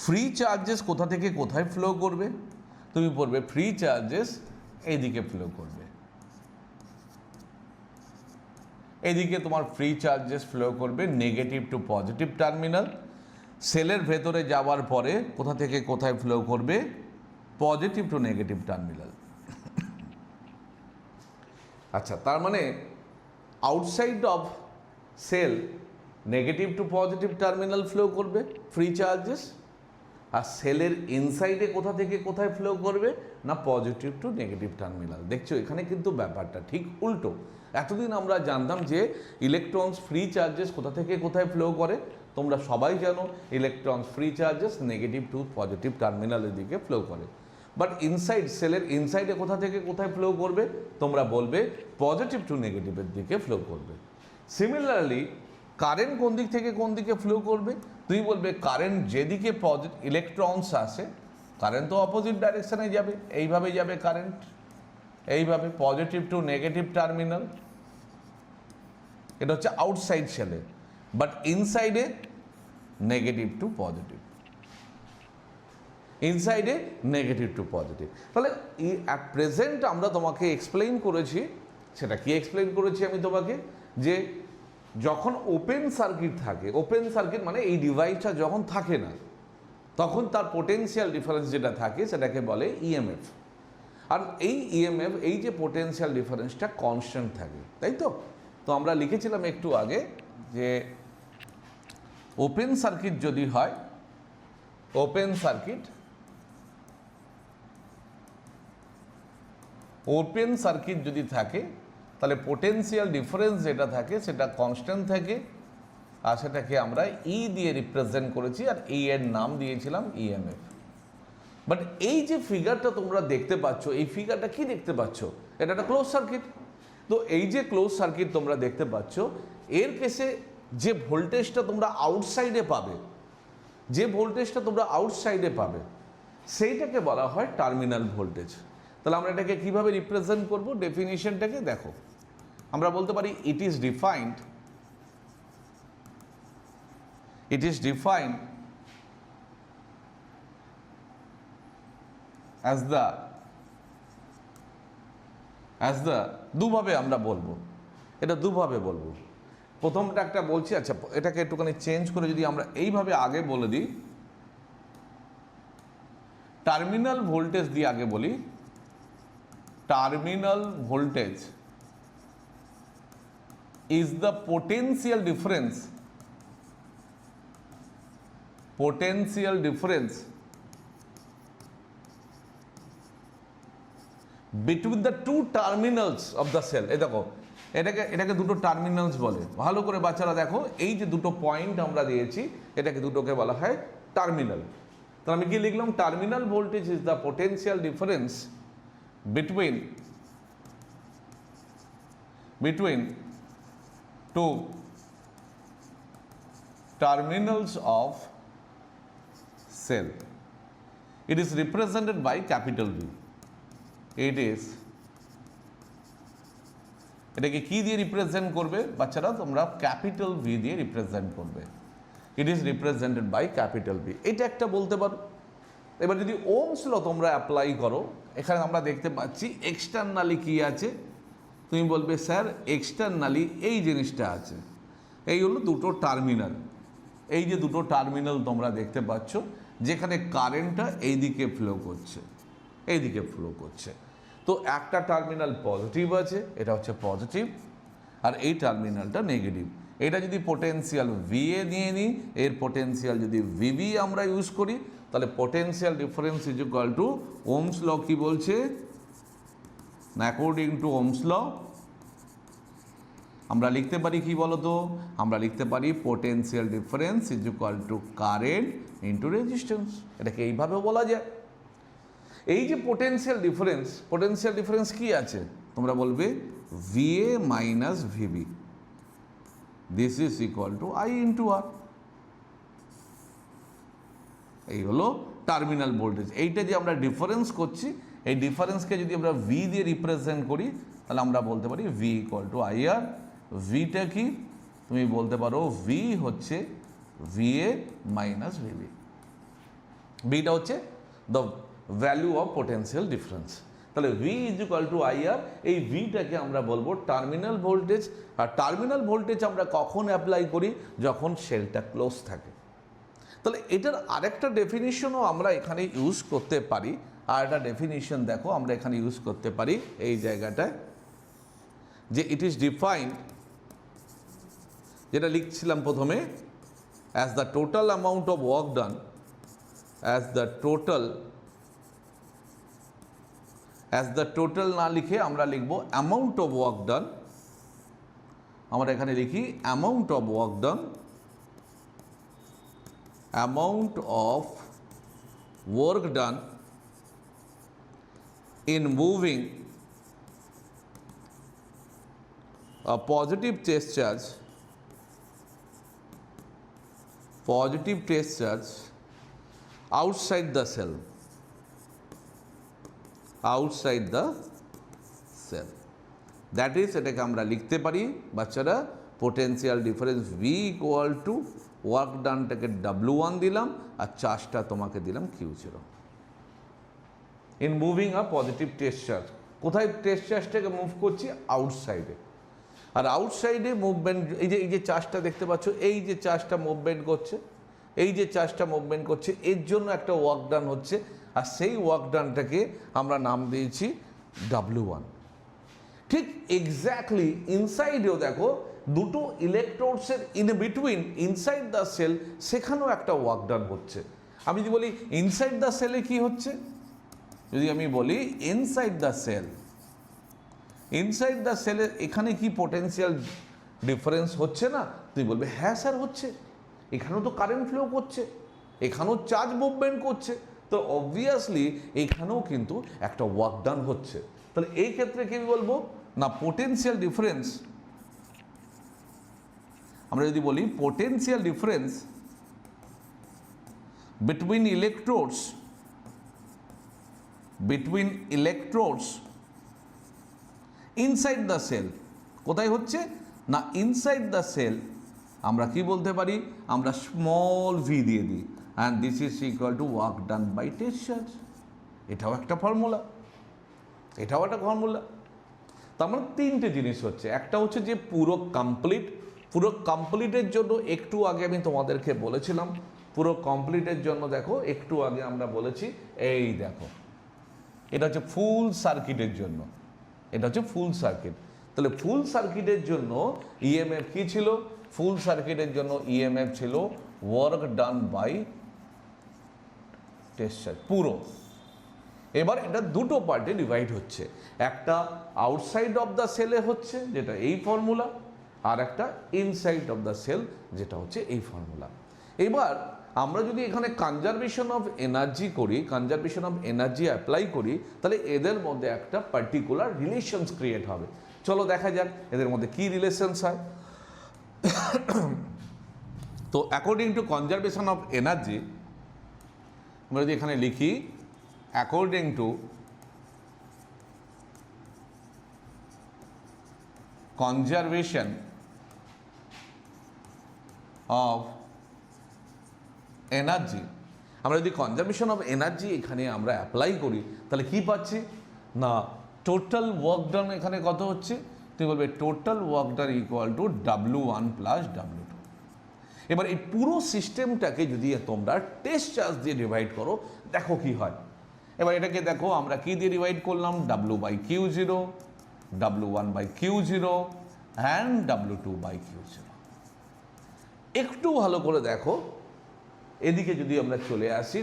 ফ্রি চার্জেস কোথা থেকে কোথায় ফ্লো করবে? তুমি পড়বে ফ্রি চার্জেস এইদিকে ফ্লো করবে। এদিকে তোমার ফ্রি চার্জেস ফ্লো করবে নেগেটিভ টু পজিটিভ টার্মিনাল। সেলের ভেতরে যাওয়ার পরে কোথা থেকে কোথায় ফ্লো করবে? Positive to negative terminal. আচ্ছা, তার মানে outside of cell negative to positive terminal flow করবে ফ্রি চার্জেস, আর সেলের ইনসাইডে কোথা থেকে কোথায় ফ্লো করবে না পজিটিভ টু নেগেটিভ টার্মিনাল। দেখছো এখানে কিন্তু ব্যাপারটা ঠিক উল্টো। এতদিন আমরা জানতাম যে ইলেকট্রনস ফ্রি চার্জেস কোথা থেকে কোথায় ফ্লো করে, তোমরা সবাই জানো electrons free charges negative to positive টার্মিনালের দিকে ফ্লো করে। বাট ইনসাইড সেলের ইনসাইডে কোথা থেকে কোথায় ফ্লো করবে, তোমরা বলবে পজিটিভ টু নেগেটিভের দিকে ফ্লো করবে। সিমিলারলি কারেন্ট কোন দিক থেকে কোন দিকে ফ্লো করবে, তুমি বলবে কারেন্ট যেদিকে ইলেকট্রনস আসে কারেন্ট তো অপোজিট ডাইরেকশনে যাবে, এইভাবে যাবে কারেন্ট, এইভাবে পজিটিভ টু নেগেটিভ টার্মিনাল। এটা হচ্ছে আউটসাইড সেলে, বাট ইনসাইডে নেগেটিভ টু পজিটিভ, ইনসাইডে নেগেটিভ টু পজিটিভ। তাহলে অ্যাট প্রেজেন্ট আমরা তোমাকে এক্সপ্লেইন করেছি, সেটা কি এক্সপ্লেইন করেছি আমি তোমাকে, যে যখন ওপেন সার্কিট থাকে, ওপেন সার্কিট মানে এই ডিভাইসটা যখন থাকে না তখন তার পোটেনশিয়াল ডিফারেন্স যেটা থাকে সেটাকে বলে ইএমএফ। আর এই ইএমএফ, এই যে পোটেনশিয়াল ডিফারেন্সটা কনস্ট্যান্ট থাকে, তাই তো? তো আমরা লিখেছিলাম একটু আগে যে ওপেন সার্কিট যদি হয়, ওপেন সার্কিট যদি থাকে তাহলে পোটেনশিয়াল ডিফারেন্স যেটা থাকে সেটা কনস্ট্যান্ট থাকে, আর সেটাকে আমরা ই দিয়ে রিপ্রেজেন্ট করেছি, আর এই এর নাম দিয়েছিলাম ইএমএফ। বাট এই যে ফিগারটা তোমরা দেখতে পাচ্ছ, এই ফিগারটা কি দেখতে পাচ্ছ? এটা একটা ক্লোজ সার্কিট। তো এই যে ক্লোজ সার্কিট তোমরা দেখতে পাচ্ছ, এর কেসে যে ভোল্টেজটা তোমরা আউটসাইডে পাবে, যে ভোল্টেজটা তোমরা আউটসাইডে পাবে সেইটাকে বলা হয় টার্মিনাল ভোল্টেজ। তাহলে আমরা এটাকে কিভাবে রিপ্রেজেন্ট করব, ডেফিনিশনটাকে দেখো। আমরা বলতে পারি ইট ইজ ডিফাইন্ড as the দুভাবে আমরা বলবো, এটা দুভাবে বলবো। প্রথমটা একটা বলছি, আচ্ছা এটাকে একটুখানি চেঞ্জ করে যদি আমরা এইভাবে আগে বলে দিই, টার্মিনাল ভোল্টেজ দিয়ে আগে বলি, terminal voltage is the potential difference between the two terminals of the cell। এই দেখো এটাকে দুটো টার্মিনালস বলে। ভালো করে বাচ্চারা দেখো, এই যে দুটো পয়েন্ট আমরা দিয়েছি এটাকে দুটোকে বলা হয় টার্মিনাল। তাহলে আমি কি লিখলাম, terminal voltage is the potential difference between two terminals of cell. It is represented by capital V. এটাকে কি দিয়ে রিপ্রেজেন্ট করবে বাচ্চারা, তোমরা ক্যাপিটাল ভি দিয়ে রিপ্রেজেন্ট করবে। It is represented by capital V, এটা একটা বলতে পারো। এবার যদি ওহমস ল তোমরা অ্যাপ্লাই করো, এখানে আমরা দেখতে পাচ্ছি এক্সটার্নালি কি আছে, তুমি বলবে স্যার এক্সটার্নালি এই জিনিসটা আছে, এই হলো দুটো টার্মিনাল। এই যে দুটো টার্মিনাল তোমরা দেখতে পাচ্ছ, যেখানে কারেন্টটা এইদিকে ফ্লো করছে, এইদিকে ফ্লো করছে। তো একটা টার্মিনাল পজিটিভ আছে, এটা হচ্ছে পজিটিভ, আর এই টার্মিনালটা নেগেটিভ। এটা যদি পোটেনশিয়াল ভিএ নিয়ে নিই, এর পোটেনশিয়াল যদি ভিবি আমরা ইউজ করি, তাহলে potential difference is equal to Ohm's law কি বলছে, অ্যাকর্ডিং টু ওহমস ল আমরা লিখতে পারি কি বলতো, আমরা লিখতে পারি potential difference is equal two current into resistance. এটাকে এইভাবে বলা যায়। এই যে পোটেনশিয়াল ডিফারেন্স কি আছে, তোমরা বলবে VA minus VB, this is equal to I into R. এই হলো টার্মিনাল ভোল্টেজ। এইটা যে আমরা ডিফারেন্স করছি, এই ডিফারেন্সকে যদি আমরা ভি দিয়ে রিপ্রেজেন্ট করি, তাহলে আমরা বলতে পারি ভি ইকুয়াল টু আই আর। ভিটা কি, তুমি বলতে পারো ভি হচ্ছে ভিএ মাইনাস ভিবি। ভিটা হচ্ছে the value of potential difference. তাহলে V is equal to I R, এই ভিটাকে আমরা বলবো টার্মিনাল ভোল্টেজ। আর টার্মিনাল ভোল্টেজ আমরা কখন অ্যাপ্লাই করি, যখন সেলটা ক্লোজ থাকে। তাহলে এটার আরেকটা ডেফিনিশনও আমরা এখানে ইউজ করতে পারি। আর একটা ডেফিনিশন দেখো আমরা এখানে ইউজ করতে পারি এই জায়গাটায়, যে ইট ইজ ডিফাইন্ড, যেটা লিখছিলাম প্রথমে, as the total amount of work done, as the total না লিখে আমরা লিখব amount of work done, আমরা এখানে লিখি amount of work done, amount of work done in moving a positive test charge outside the cell, that is এটাকে আমরা লিখতে পারি বাচ্চারা potential difference V equal to work ডানটাকে W1 দিলাম আর চার্জটা তোমাকে দিলাম Q0 in moving a positive test charge. কোথায় টেস্ট চার্জটাকে মুভ করছি? আউটসাইডে। আর আউটসাইডে মুভমেন্ট, এই যে চার্জটা দেখতে পাচ্ছ, এই যে চার্জটা মুভমেন্ট করছে, এর জন্য একটা ওয়ার্ক ডান হচ্ছে, আর সেই ওয়ার্ক ডানটাকে আমরা নাম দিয়েছি W1। ঠিক এক্স্যাক্টলি ইনসাইডেও দেখো দুটো ইলেকট্রোডসের in between inside the cell, সেখানেও একটা ওয়ার্ক ডান হচ্ছে। আমি যদি বলি ইনসাইড দ্য সেলে কি হচ্ছে, যদি আমি বলি ইনসাইড দ্য সেলে এখানে কি পোটেনশিয়াল ডিফারেন্স হচ্ছে না? তুমি বলবে হ্যাঁ স্যার হচ্ছে, এখানেও তো কারেন্ট ফ্লো করছে, এখানেও চার্জ মুভমেন্ট করছে, তো অবভিয়াসলি এখানেও কিন্তু একটা ওয়ার্ক ডান হচ্ছে। তাহলে এই ক্ষেত্রে কি বলবো না, পোটেনশিয়াল ডিফারেন্স, আমরা যদি বলি potential difference between electrodes inside the cell, কোথায় হচ্ছে না ইনসাইড দ্য সেল, আমরা কি বলতে পারি, আমরা স্মল ভি দিয়ে দিই, and this is equal to work done by test charge. এটাও একটা ফর্মুলা। তার মানে তিনটে জিনিস হচ্ছে, একটা হচ্ছে যে পুরো কমপ্লিটের জন্য একটু আগে আমি তোমাদেরকে বলেছিলাম, পুরো কমপ্লিটের জন্য দেখো একটু আগে আমরা বলেছি, এই দেখো এটা হচ্ছে ফুল সার্কিটের জন্য, তাহলে ফুল সার্কিটের জন্য ইএমএফ কি ছিল? ফুল সার্কিটের জন্য ইএমএফ ছিল work done by test charge পুরো। এবার এটা দুটো পার্টে ডিভাইড হচ্ছে, একটা আউটসাইড অফ দ্য সেলে হচ্ছে যেটা এই ফর্মুলা, আর একটা ইনসাইড অফ দ্য সেল যেটা হচ্ছে এই ফর্মুলা। এবার আমরা যদি এখানে কনজারভেশন অফ এনার্জি অ্যাপ্লাই করি, তাহলে এদের মধ্যে একটা পার্টিকুলার রিলেশনস ক্রিয়েট হবে। চলো দেখা যাক এদের মধ্যে কি রিলেশনস হয়। তো according to conservation of energy, আমরা যদি এখানে লিখি according to conservation of energy, আমরা যদি কনজারভেশন অফ এনার্জি এখানে আমরা অ্যাপ্লাই করি, তাহলে কি পাচ্ছি না টোটাল ওয়ার্ক ডান এখানে কত হচ্ছে? তুমি বলবে total work done equal to W1 plus W2। এবার এই পুরো সিস্টেমটাকে যদি তোমরা টেস্ট চার্জ দিয়ে ডিভাইড করো, দেখো কি হয়। এবার এটাকে দেখো আমরা কি দিয়ে ডিভাইড করলাম, W/Q0, W1/Q0 অ্যান্ড W2/Q0। একটু ভালো করে দেখো, এদিকে যদি আমরা চলে আসি,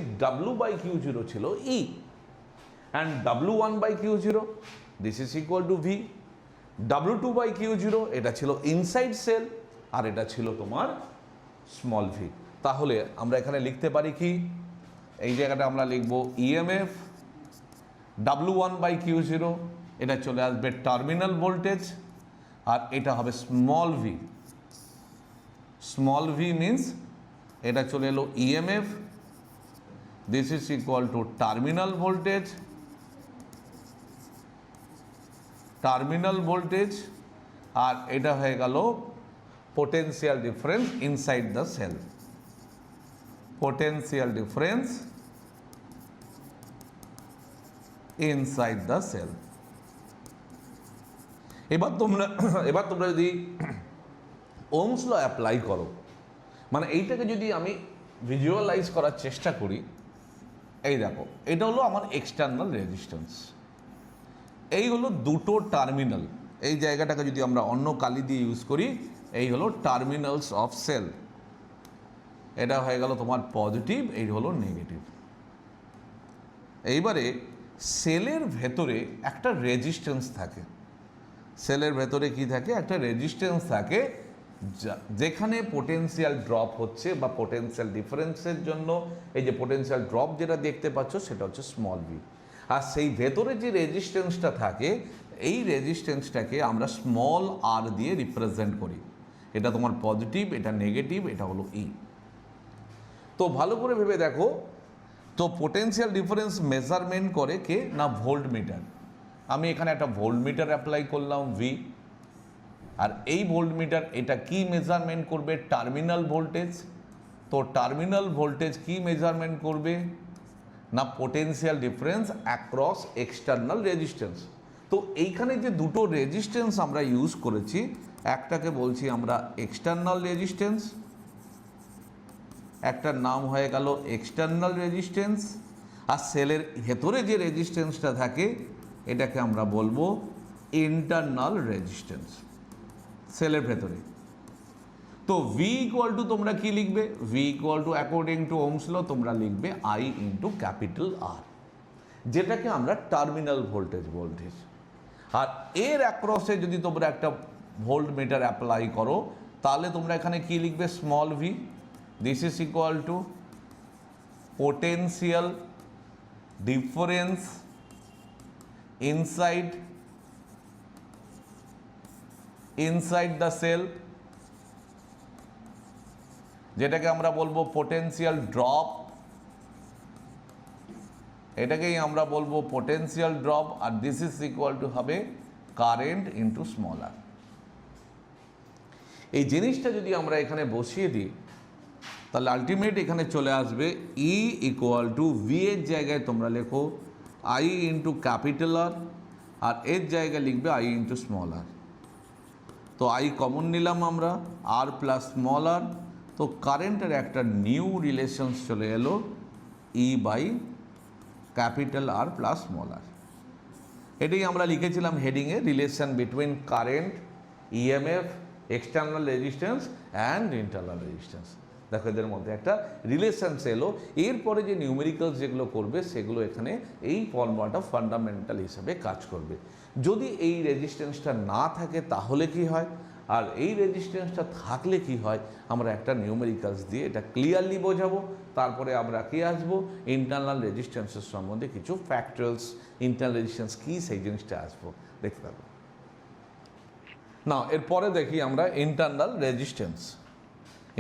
W/Q0 ছিল E and W1/Q0 this is equal two V, W2/Q0 এটা ছিল ইনসাইড সেল আর এটা ছিল তোমার স্মল v। তাহলে আমরা এখানে লিখতে পারি কি, এই জায়গাটা আমরা লিখব ইএমএফ W1/Q0, এটা চলে আসবে টার্মিনাল ভোল্টেজ, আর এটা হবে স্মল v মিনস এটা চলে এলো EMF, this is equal to terminal voltage, আর এটা হয়ে গেল potential difference inside the cell, এবার তোমরা যদি ওহমস ল অ্যাপ্লাই করো, মানে এইটাকে যদি আমি ভিজুয়ালাইজ করার চেষ্টা করি, এই দেখো এটা হলো আমার এক্সটার্নাল রেজিস্ট্যান্স, এই হলো দুটো টার্মিনাল, এই জায়গাটাকে যদি আমরা অন্য কালি দিয়ে ইউজ করি, এই হলো টার্মিনালস অফ সেল, এটা হয়ে গেল তোমার পজিটিভ, এই হলো নেগেটিভ। এইবারে সেলের ভেতরে একটা রেজিস্ট্যান্স থাকে, সেলের ভেতরে কি থাকে, একটা রেজিস্ট্যান্স থাকে যেখানে পোটেনশিয়াল ড্রপ হচ্ছে বা পোটেনশিয়াল ডিফারেন্সের জন্য এই যে পোটেনশিয়াল ড্রপ যেটা দেখতে পাচ্ছ সেটা হচ্ছে স্মল ভি। আর সেই ভেতরে যে রেজিস্ট্যান্সটা থাকে এই রেজিস্ট্যান্সটাকে আমরা স্মল আর দিয়ে রিপ্রেজেন্ট করি। এটা তোমার পজিটিভ, এটা নেগেটিভ, এটা হলো ই। তো ভালো করে ভেবে দেখো, তো পোটেনশিয়াল ডিফারেন্স মেজারমেন্ট করে কে না ভোল্ট মিটার। আমি এখানে একটা ভোল্ট মিটার অ্যাপ্লাই করলাম ভি, আর এই ভোল্ট মিটার এটা কি মেজারমেন্ট করবে, টার্মিনাল ভোল্টেজ। তো টার্মিনাল ভোল্টেজ কি মেজারমেন্ট করবে না potential difference across external resistance. তো এইখানে যে দুটো রেজিস্ট্যান্স আমরা ইউজ করেছি, একটাকে বলছি আমরা এক্সটার্নাল রেজিস্ট্যান্স, একটার নাম হয়ে গেল এক্সটার্নাল রেজিস্ট্যান্স, আর সেলের ভেতরে যে রেজিস্ট্যান্সটা থাকে এটাকে আমরা বলবো ইন্টারনাল রেজিস্ট্যান্স সেলের ভেতরে। তো ভি ইকুয়াল টু তোমরা কি লিখবে, V equal to according to Ohm's law তোমরা লিখবে আই ইন্টু ক্যাপিটাল আর, যেটাকে আমরা টার্মিনাল ভোল্টেজ ভোল্টেজ। আর এর অ্যাক্রসে যদি তোমরা একটা ভোল্ট মিটার অ্যাপ্লাই করো তাহলে তোমরা এখানে কি লিখবে, small V, this is equal to potential difference inside the cell, যেটাকে আমরা বলবো পোটেনশিয়াল ড্রপ, এটাকেই আমরা বলবো পোটেনশিয়াল ড্রপ। আর দিস ইজ ইকুয়াল টু হবে কারেন্ট ইনটু স্মল আর। এই জিনিসটা যদি আমরা এখানে বসিয়ে দিই তাহলে আলটিমেট এখানে চলে আসবে ই ইকুয়াল টু ভি এর জায়গায় তোমরা লেখো আই ইন্টু ক্যাপিটাল আর, আর এর জায়গায় লিখবে আই ইন্টু স্মল আর। তো আই কমন নিলাম আমরা, আর প্লাস স্মল আর। তো কারেন্টের একটা নিউ রিলেশনস চলে এলো E by capital R plus small R. এটাই আমরা লিখেছিলাম হেডিংয়ে, relation between current, EMF, external resistance and internal resistance. দেখো এদের মধ্যে একটা রিলেশনস এলো। এরপরে যে নিউমেরিক্যালস যেগুলো করবে সেগুলো এখানে এই ফর্মুলাটা ফান্ডামেন্টাল হিসাবে কাজ করবে। যদি এই রেজিস্ট্যান্সটা না থাকে তাহলে কি হয়, আর এই রেজিস্ট্যান্সটা থাকলে কি হয়, আমরা একটা নিউমেরিক্যালস দিয়ে এটা ক্লিয়ারলি বোঝাবো। তারপরে আমরা কি আসবো, ইন্টারনাল রেজিস্ট্যান্সের সম্বন্ধে কিছু ফ্যাক্টরস, ইন্টারনাল রেজিস্ট্যান্স কী সেই জিনিসটা আসবো দেখতে পাবো। না এরপরে দেখি আমরা ইন্টারনাল রেজিস্ট্যান্স।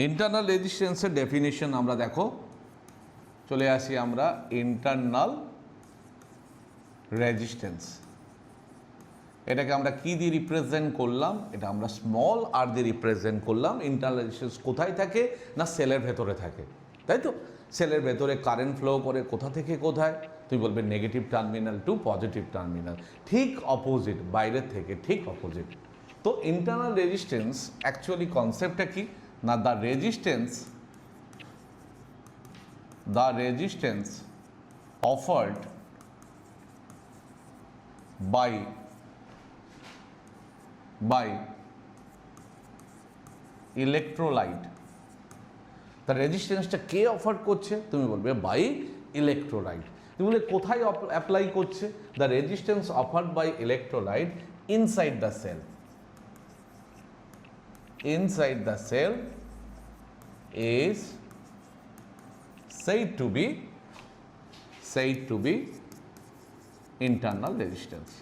ইন্টারনাল রেজিস্ট্যান্সের ডেফিনেশন আমরা দেখো চলে আসি আমরা ইন্টারনাল রেজিস্ট্যান্স। এটাকে আমরা কি দিয়ে রিপ্রেজেন্ট করলাম, এটা আমরা স্মল আর দিয়ে রিপ্রেজেন্ট করলাম। ইন্টারনাল রেজিস্ট্যান্স কোথায় থাকে না সেলের ভেতরে থাকে, তাই তো। সেলের ভেতরে কারেন্ট ফ্লো করে কোথা থেকে কোথায়, তুমি বলবে negative terminal to positive terminal, ঠিক অপোজিট, বাইরের থেকে ঠিক অপোজিট। তো ইন্টারনাল রেজিস্ট্যান্স অ্যাকচুয়ালি কনসেপ্টটা কি না, the resistance offered by electrolyte. তার রেজিস্ট্যান্সটা কে অফার করছে, তুমি বলবে বাই ইলেকট্রোলাইট। তুমি বলবে কোথায় অ্যাপ্লাই করছে, the resistance offered by electrolyte inside the cell. Inside the cell is said to be internal resistance.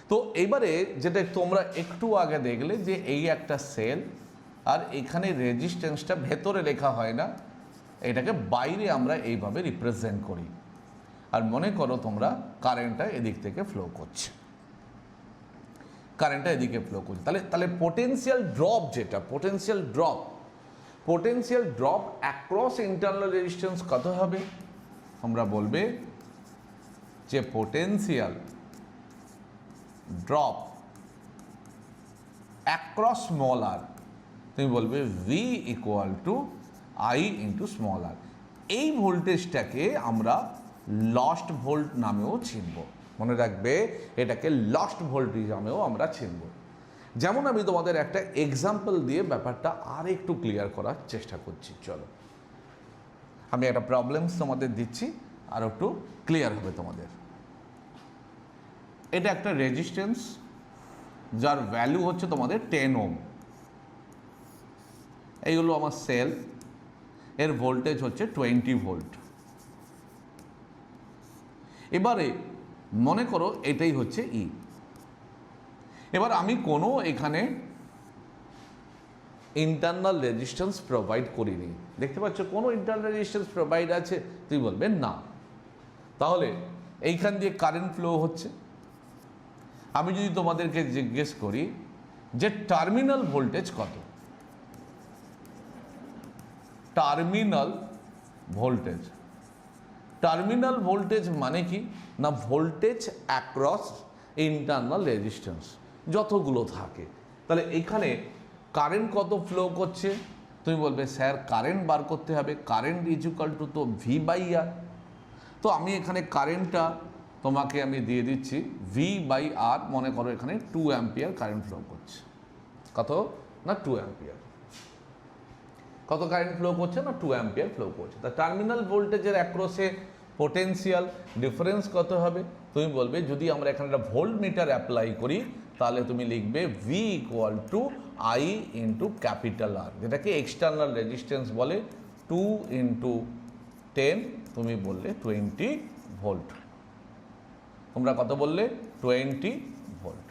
তো এবারে যেটা তোমরা একটু আগে দেখলে যে এই একটা সেল, আর এখানে রেজিস্ট্যান্সটা ভেতরে লেখা হয় না, এটাকে বাইরে আমরা এইভাবে রিপ্রেজেন্ট করি। আর মনে করো তোমরা কারেন্টটা এদিক থেকে ফ্লো করছে, কারেন্টটা এদিকে ফ্লো করছে, তাহলে পোটেনশিয়াল ড্রপ যেটা potential drop across internal resistance কত হবে, আমরা বলবে যে potential drop across small R, তুমি বলবে V equal to I into small R. এই ভোল্টেজটাকে আমরা লস্ট ভোল্ট নামেও চিনব, মনে রাখবে এটাকে লস্ট ভোল্টেজ নামেও আমরা চিনব। যেমন আমি তোমাদের একটা এক্সাম্পল দিয়ে ব্যাপারটা আর একটু ক্লিয়ার করার চেষ্টা করছি। চলো আমি একটা প্রবলেমস তোমাদের দিচ্ছি, আর একটু ক্লিয়ার হবে তোমাদের। এটা একটা রেজিস্ট্যান্স যার ভ্যালু হচ্ছে তোমাদের 10 ওহম। এইগুলো আমার সেল, এর ভোল্টেজ হচ্ছে 20 ভোল্ট। এবারে মনে করো এটাই হচ্ছে ই। এবার আমি কোনো এখানে ইন্টারনাল রেজিস্ট্যান্স প্রোভাইড করিনি, দেখতে পাচ্ছ কোনো ইন্টারনাল রেজিস্ট্যান্স প্রোভাইড আছে? তুমি বলবে না। তাহলে এইখান দিয়ে কারেন্ট ফ্লো হচ্ছে। আমি যদি তোমাদেরকে জিজ্ঞেস করি যে টার্মিনাল ভোল্টেজ কত, টার্মিনাল ভোল্টেজ, টার্মিনাল ভোল্টেজ মানে কি না ভোল্টেজ অ্যাক্রস ইন্টারনাল রেজিস্ট্যান্স যতগুলো থাকে। তাহলে এখানে কারেন্ট কত ফ্লো করছে? তুমি বলবে স্যার কারেন্ট বার করতে হবে, কারেন্ট ইজ ইকুয়াল টু তো ভি বাই আর। তো আমি এখানে কারেন্টটা তোমাকে আমি দিয়ে দিচ্ছি ভি বাই আর। মনে করো এখানে 2 অ্যাম্পিয়ার কারেন্ট ফ্লো করছে। কত না 2 অ্যাম্পিয়ার। কত কারেন্ট ফ্লো করছে না 2 অ্যাম্পিয়ার ফ্লো করছে। তা টার্মিনাল ভোল্টেজের অ্যাক্রসে পোটেনশিয়াল ডিফারেন্স কত হবে? তুমি বলবে যদি আমরা এখানে একটা ভোল্ট মিটার অ্যাপ্লাই করি তাহলে তুমি লিখবে V equal to I into capital R, যেটাকে এক্সটার্নাল রেজিস্ট্যান্স বলে। 2 ইন্টু 10 তুমি বললে 20 ভোল্ট। তোমরা কত বললে? 20 ভোল্ট।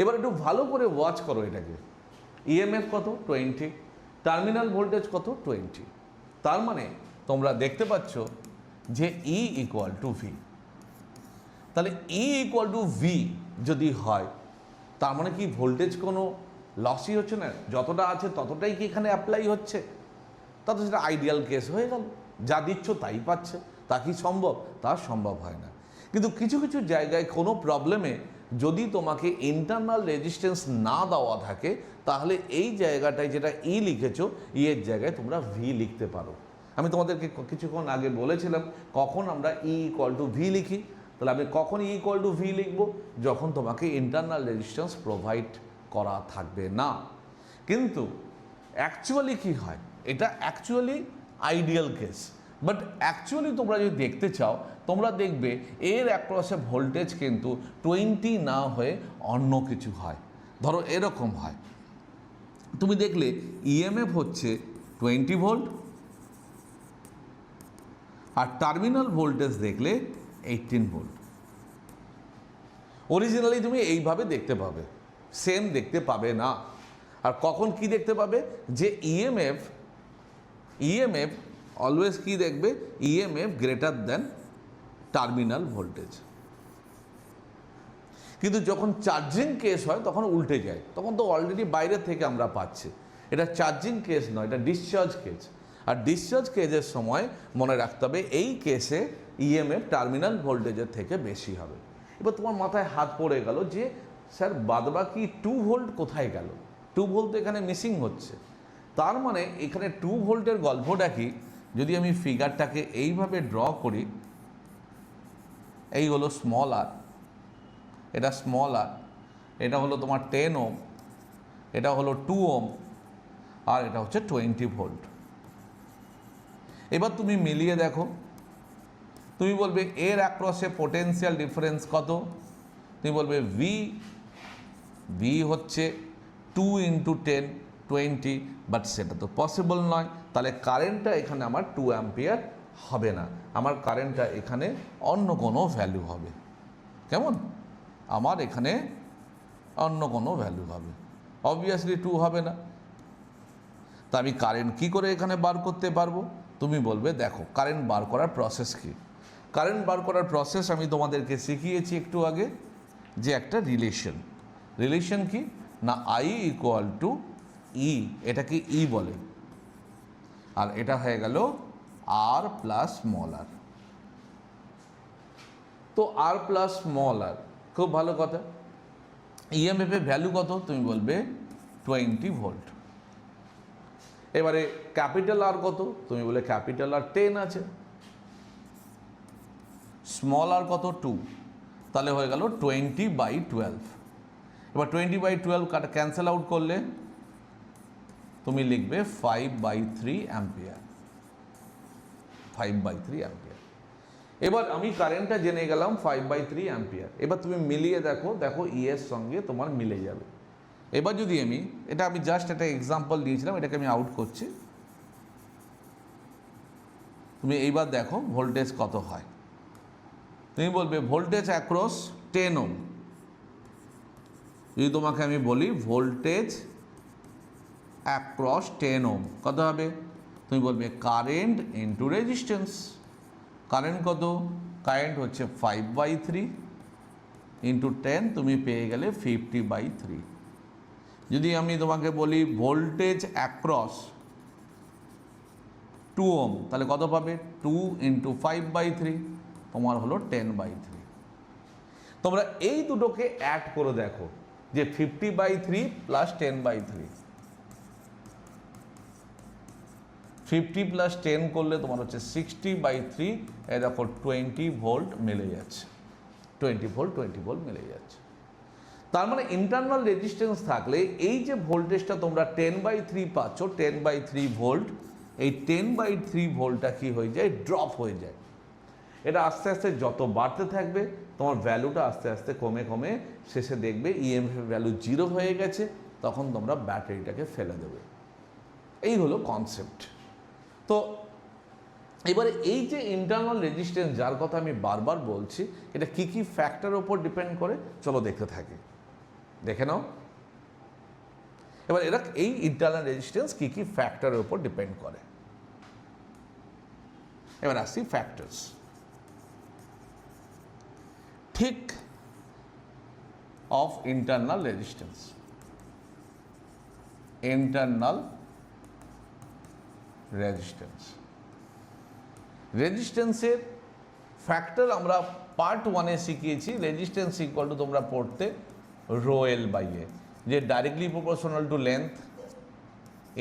এবার একটু ভালো করে ওয়াচ করো এটাকে। ইএমএফ কত? 20। টার্মিনাল ভোল্টেজ কত? 20। তার মানে তোমরা দেখতে পাচ্ছ যে ই ইকুয়াল টু ভি। তাহলে ই ইকুয়াল টু ভি যদি হয় তার মানে কি ভোল্টেজ কোনো লসই হচ্ছে না, যতটা আছে ততটাই কি এখানে অ্যাপ্লাই হচ্ছে? তাতে সেটা আইডিয়াল কেস হয়ে গেল, যা দিচ্ছ তাই পাচ্ছে। তা কি সম্ভব? তা সম্ভব হয় না। কিন্তু কিছু কিছু জায়গায় কোনো প্রবলেমে যদি তোমাকে ইন্টারনাল রেজিস্ট্যান্স না দেওয়া থাকে তাহলে এই জায়গাটায় যেটা ই লিখেছো ই এর জায়গায় তোমরা ভি লিখতে পারো। আমি তোমাদেরকে কিছুক্ষণ আগে বলেছিলাম কখন আমরা ই ইকুয়াল টু ভি লিখি। তাহলে আমি কখন ই ইকুয়াল টু ভি লিখব? যখন তোমাকে ইন্টারনাল রেজিস্ট্যান্স প্রোভাইড করা থাকবে না। কিন্তু অ্যাকচুয়ালি কি হয়, এটা actually ideal case, but actually তোমরা যদি দেখতে চাও তোমরা দেখবে এর অ্যাক্রসে ভোল্টেজ কিন্তু 20 না হয়ে অন্য কিছু হয়। ধরো এরকম হয়, তুমি দেখলে ইএমএফ হচ্ছে 20 ভোল্ট আর টার্মিনাল ভোল্টেজ দেখলে 18 ভোল্ট। অরিজিনালি তুমি এইভাবে দেখতে পাবে, সেম দেখতে পাবে না। আর কখন কি দেখতে পাবে যে ইএমএফ অলওয়েজ কি দেখবে? EMF greater than terminal voltage. কিন্তু যখন চার্জিং কেস হয় তখন উল্টে যায়, তখন তো অলরেডি বাইরে থেকে আমরা পাচ্ছি। এটা চার্জিং কেস নয়, এটা ডিসচার্জ কেস। আর ডিসচার্জ কেসের সময় মনে রাখতে হবে এই কেসে ইএমএফ টার্মিনাল ভোল্টেজের থেকে বেশি হবে। এবার তোমার মাথায় হাত পড়ে গেল যে স্যার বাদবাকি 2 ভোল্ট কোথায় গেল? 2 ভোল্ট তো এখানে মিসিং হচ্ছে। তার মানে এখানে 2 ভোল্টের গল্পটা কি? যদি আমি ফিগারটাকে এইভাবে ড্র করি, এই হলো স্মল আর, এটা স্মল আর, এটা হলো তোমার 10 ওহম, এটা হলো 2 ওহম, আর এটা হচ্ছে 20 ভোল্ট। এবার তুমি মিলিয়ে দেখো, তুমি বলবে এর অ্যাক্রসে পোটেনশিয়াল ডিফারেন্স কত? তুমি বলবে ভি হচ্ছে 2 ইন্টু 10 20, বাট সেটা তো পসিবল নয়। তাহলে কারেন্টটা এখানে আমার 2 অ্যাম্পিয়ার হবে না, আমার কারেন্টটা এখানে অন্য কোনো ভ্যালু হবে। কেমন? আমার এখানে অন্য কোনো ভ্যালু হবে, অবভিয়াসলি 2 হবে না। তা আমি কারেন্ট কী করে এখানে বার করতে পারবো? তুমি বলবে দেখো কারেন্ট বার করার প্রসেস কী। কারেন্ট বার করার প্রসেস আমি তোমাদেরকে শিখিয়েছি একটু আগে, যে একটা রিলেশন কি না আই ইকুয়াল টু ই, এটাকে ই বলে, আর এটা হয়ে গেল আর প্লাস স্মল আর। তো আর প্লাস স্মল আর, খুব ভালো কথা। ইএমএফ এর ভ্যালু কত? তুমি বলবে 20 ভোল্ট। এবারে ক্যাপিটাল আর কত? তুমি বলে ক্যাপিটাল আর 10 আছে। স্মল আর কত? 2। তাহলে হয়ে গেল 20/12। এবার 20/12 ক্যান্সেল আউট করলে তুমি লিখবে 5/3 অ্যাম্পিয়ার, 5/3 অ্যাম্পিয়ার। এবার আমি কারেন্টটা জেনে গেলাম 5/3 অ্যাম্পিয়ার। এবার তুমি মিলিয়ে দেখো, দেখো এর সঙ্গে তোমার মিলে যাবে। এবার যদি আমি জাস্ট একটা এক্সাম্পল দিয়েছিলাম, এটাকে আমি আউট করছি। তুমি এইবার দেখো ভোল্টেজ কত হয়। তুমি বলবে ভোল্টেজ অ্যাক্রস 10 ওহম। যদি তোমাকে আমি বলি ভোল্টেজ অ্যাক্রস 10 ওহম কত হবে, তুমি বলবে কারেন্ট ইনটু রেজিস্ট্যান্স। কারেন্ট কত? কারেন্ট হচ্ছে 5/3 ইন্টু 10, তুমি পেয়ে গেলে 50/3। যদি আমি তোমাকে বলি ভোল্টেজ অ্যাক্রস 2 ওহম, তাহলে কত পাবে? 2 ইন্টু 5/3, তোমার হলো 10/3। তোমরা এই দুটোকে অ্যাড করে দেখো যে 50/3 প্লাস 10/3, 50 প্লাস 10 করলে তোমার হচ্ছে 60/3। এই দেখো 20 ভোল্ট মিলে যাচ্ছে, 20 ভোল্ট মিলে যাচ্ছে। তার মানে ইন্টারনাল রেজিস্ট্যান্স থাকলে এই যে ভোল্টেজটা তোমরা 10/3 পাচ্ছ, 10/3 ভোল্ট, এই 10/3 ভোল্টটা কি হয়ে যায়? ড্রপ হয়ে যায়। এটা আস্তে আস্তে যত বাড়তে থাকবে তোমার ভ্যালুটা আস্তে আস্তে কমে কমে শেষে দেখবে ইএমএফ ভ্যালু 0 হয়ে গেছে, তখন তোমরা ব্যাটারিটাকে ফেলে দেবে। এই হলো কনসেপ্ট। তো এবারে এই যে ইন্টারনাল রেজিস্ট্যান্স যার কথা আমি বারবার বলছি, এটা কি কি ফ্যাক্টরের উপর ডিপেন্ড করে, চলো দেখতে থাকি, দেখে নাও। এবার এই ইন্টারনাল রেজিস্ট্যান্স কি কি ফ্যাক্টরের উপর ডিপেন্ড করে। এবার আসছি ফ্যাক্টরস। ঠিক অফ ইন্টারনাল রেজিস্ট্যান্স, ইন্টারনাল রেজিস্ট্যান্সের ফ্যাক্টর আমরা পার্ট 1-এ শিখিয়েছি। রেজিস্ট্যান্স ইকুয়াল টু তোমরা পড়তে রো এল বাই এ, যে directly proportional to length,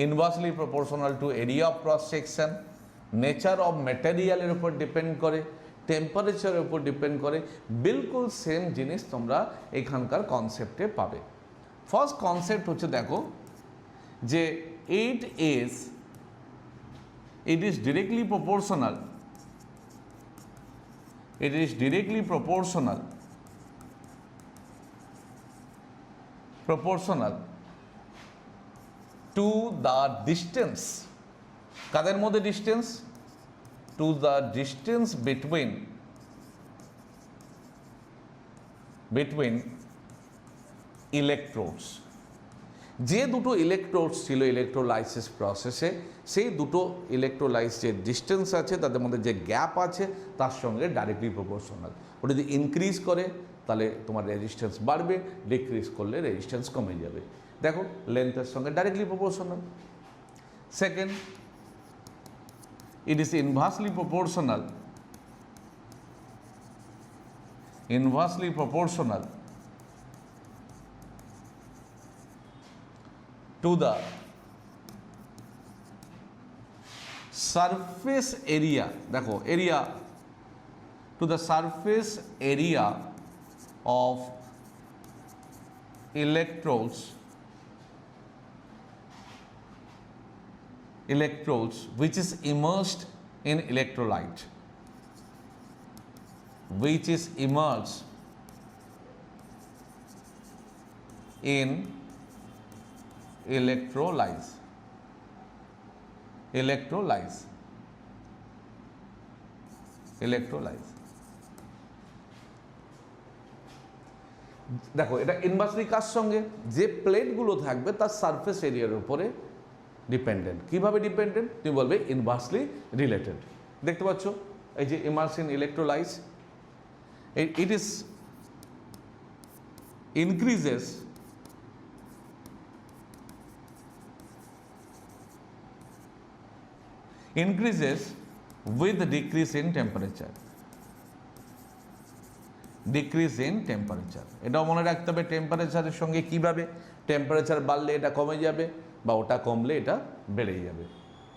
inversely proportional to area of cross section, nature of ম্যাটেরিয়ালের উপর ডিপেন্ড করে, টেম্পারেচারের উপর ডিপেন্ড করে। বিলকুল সেম জিনিস তোমরা এখানকার কনসেপ্টে পাবে। ফার্স্ট কনসেপ্ট হচ্ছে দেখো যে it is directly proportional, to the distance। কাদের মধ্যে distance? to the distance between electrodes। যে দুটো ইলেকট্রোডস ছিল ইলেকট্রোলাইসিস প্রসেসে, সেই দুটো ইলেকট্রোলাইস যে ডিস্টেন্স আছে, তাদের মধ্যে যে গ্যাপ আছে, তার সঙ্গে ডাইরেক্টলি প্রপোর্শনাল। ওটা যদি ইনক্রিজ করে তাহলে তোমার রেজিস্ট্যান্স বাড়বে, ডিক্রিজ করলে রেজিস্ট্যান্স কমে যাবে। দেখো লেন্থের সঙ্গে directly proportional. Second, it is inversely proportional to the surface area। দেখো area, to the surface area of electrodes which is immersed in electrolyte, which is immersed in electrolyze। দেখো এটা inversely কার সঙ্গে? যে প্লেটগুলো থাকবে তার সারফেস এরিয়ার উপরে ডিপেন্ডেন্ট। কিভাবে ডিপেন্ডেন্ট? তুমি বলবে ইনভার্সলি রিলেটেড। দেখতে পাচ্ছ এই যে immerse in electrolytes, it is increases with decrease in temperature। এটাও মনে রাখতে হবে টেম্পারেচারের সঙ্গে কিভাবে, টেম্পারেচার বাড়লে এটা কমে যাবে বা ওটা কমলে এটা বেড়ে যাবে।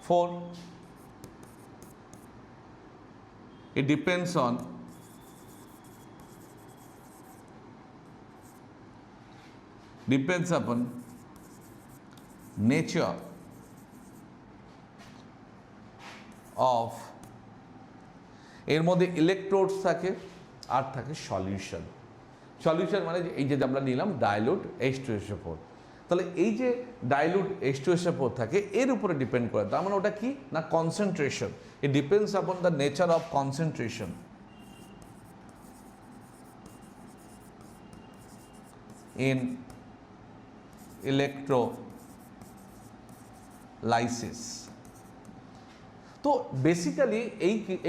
4, it depends on depends upon nature of এর মধ্যে ইলেকট্রোডস থাকে আর থাকে সলিউশন। সলিউশন মানে এই যে আমরা নিলাম ডাইলুট H2SO4, তাহলে এই যে ডাইলুট H2SO4 থাকে এর উপরে ডিপেন্ড করে, তার মানে ওটা কি না concentration. It depends upon the nature of concentration in electrolysis. তো বেসিক্যালি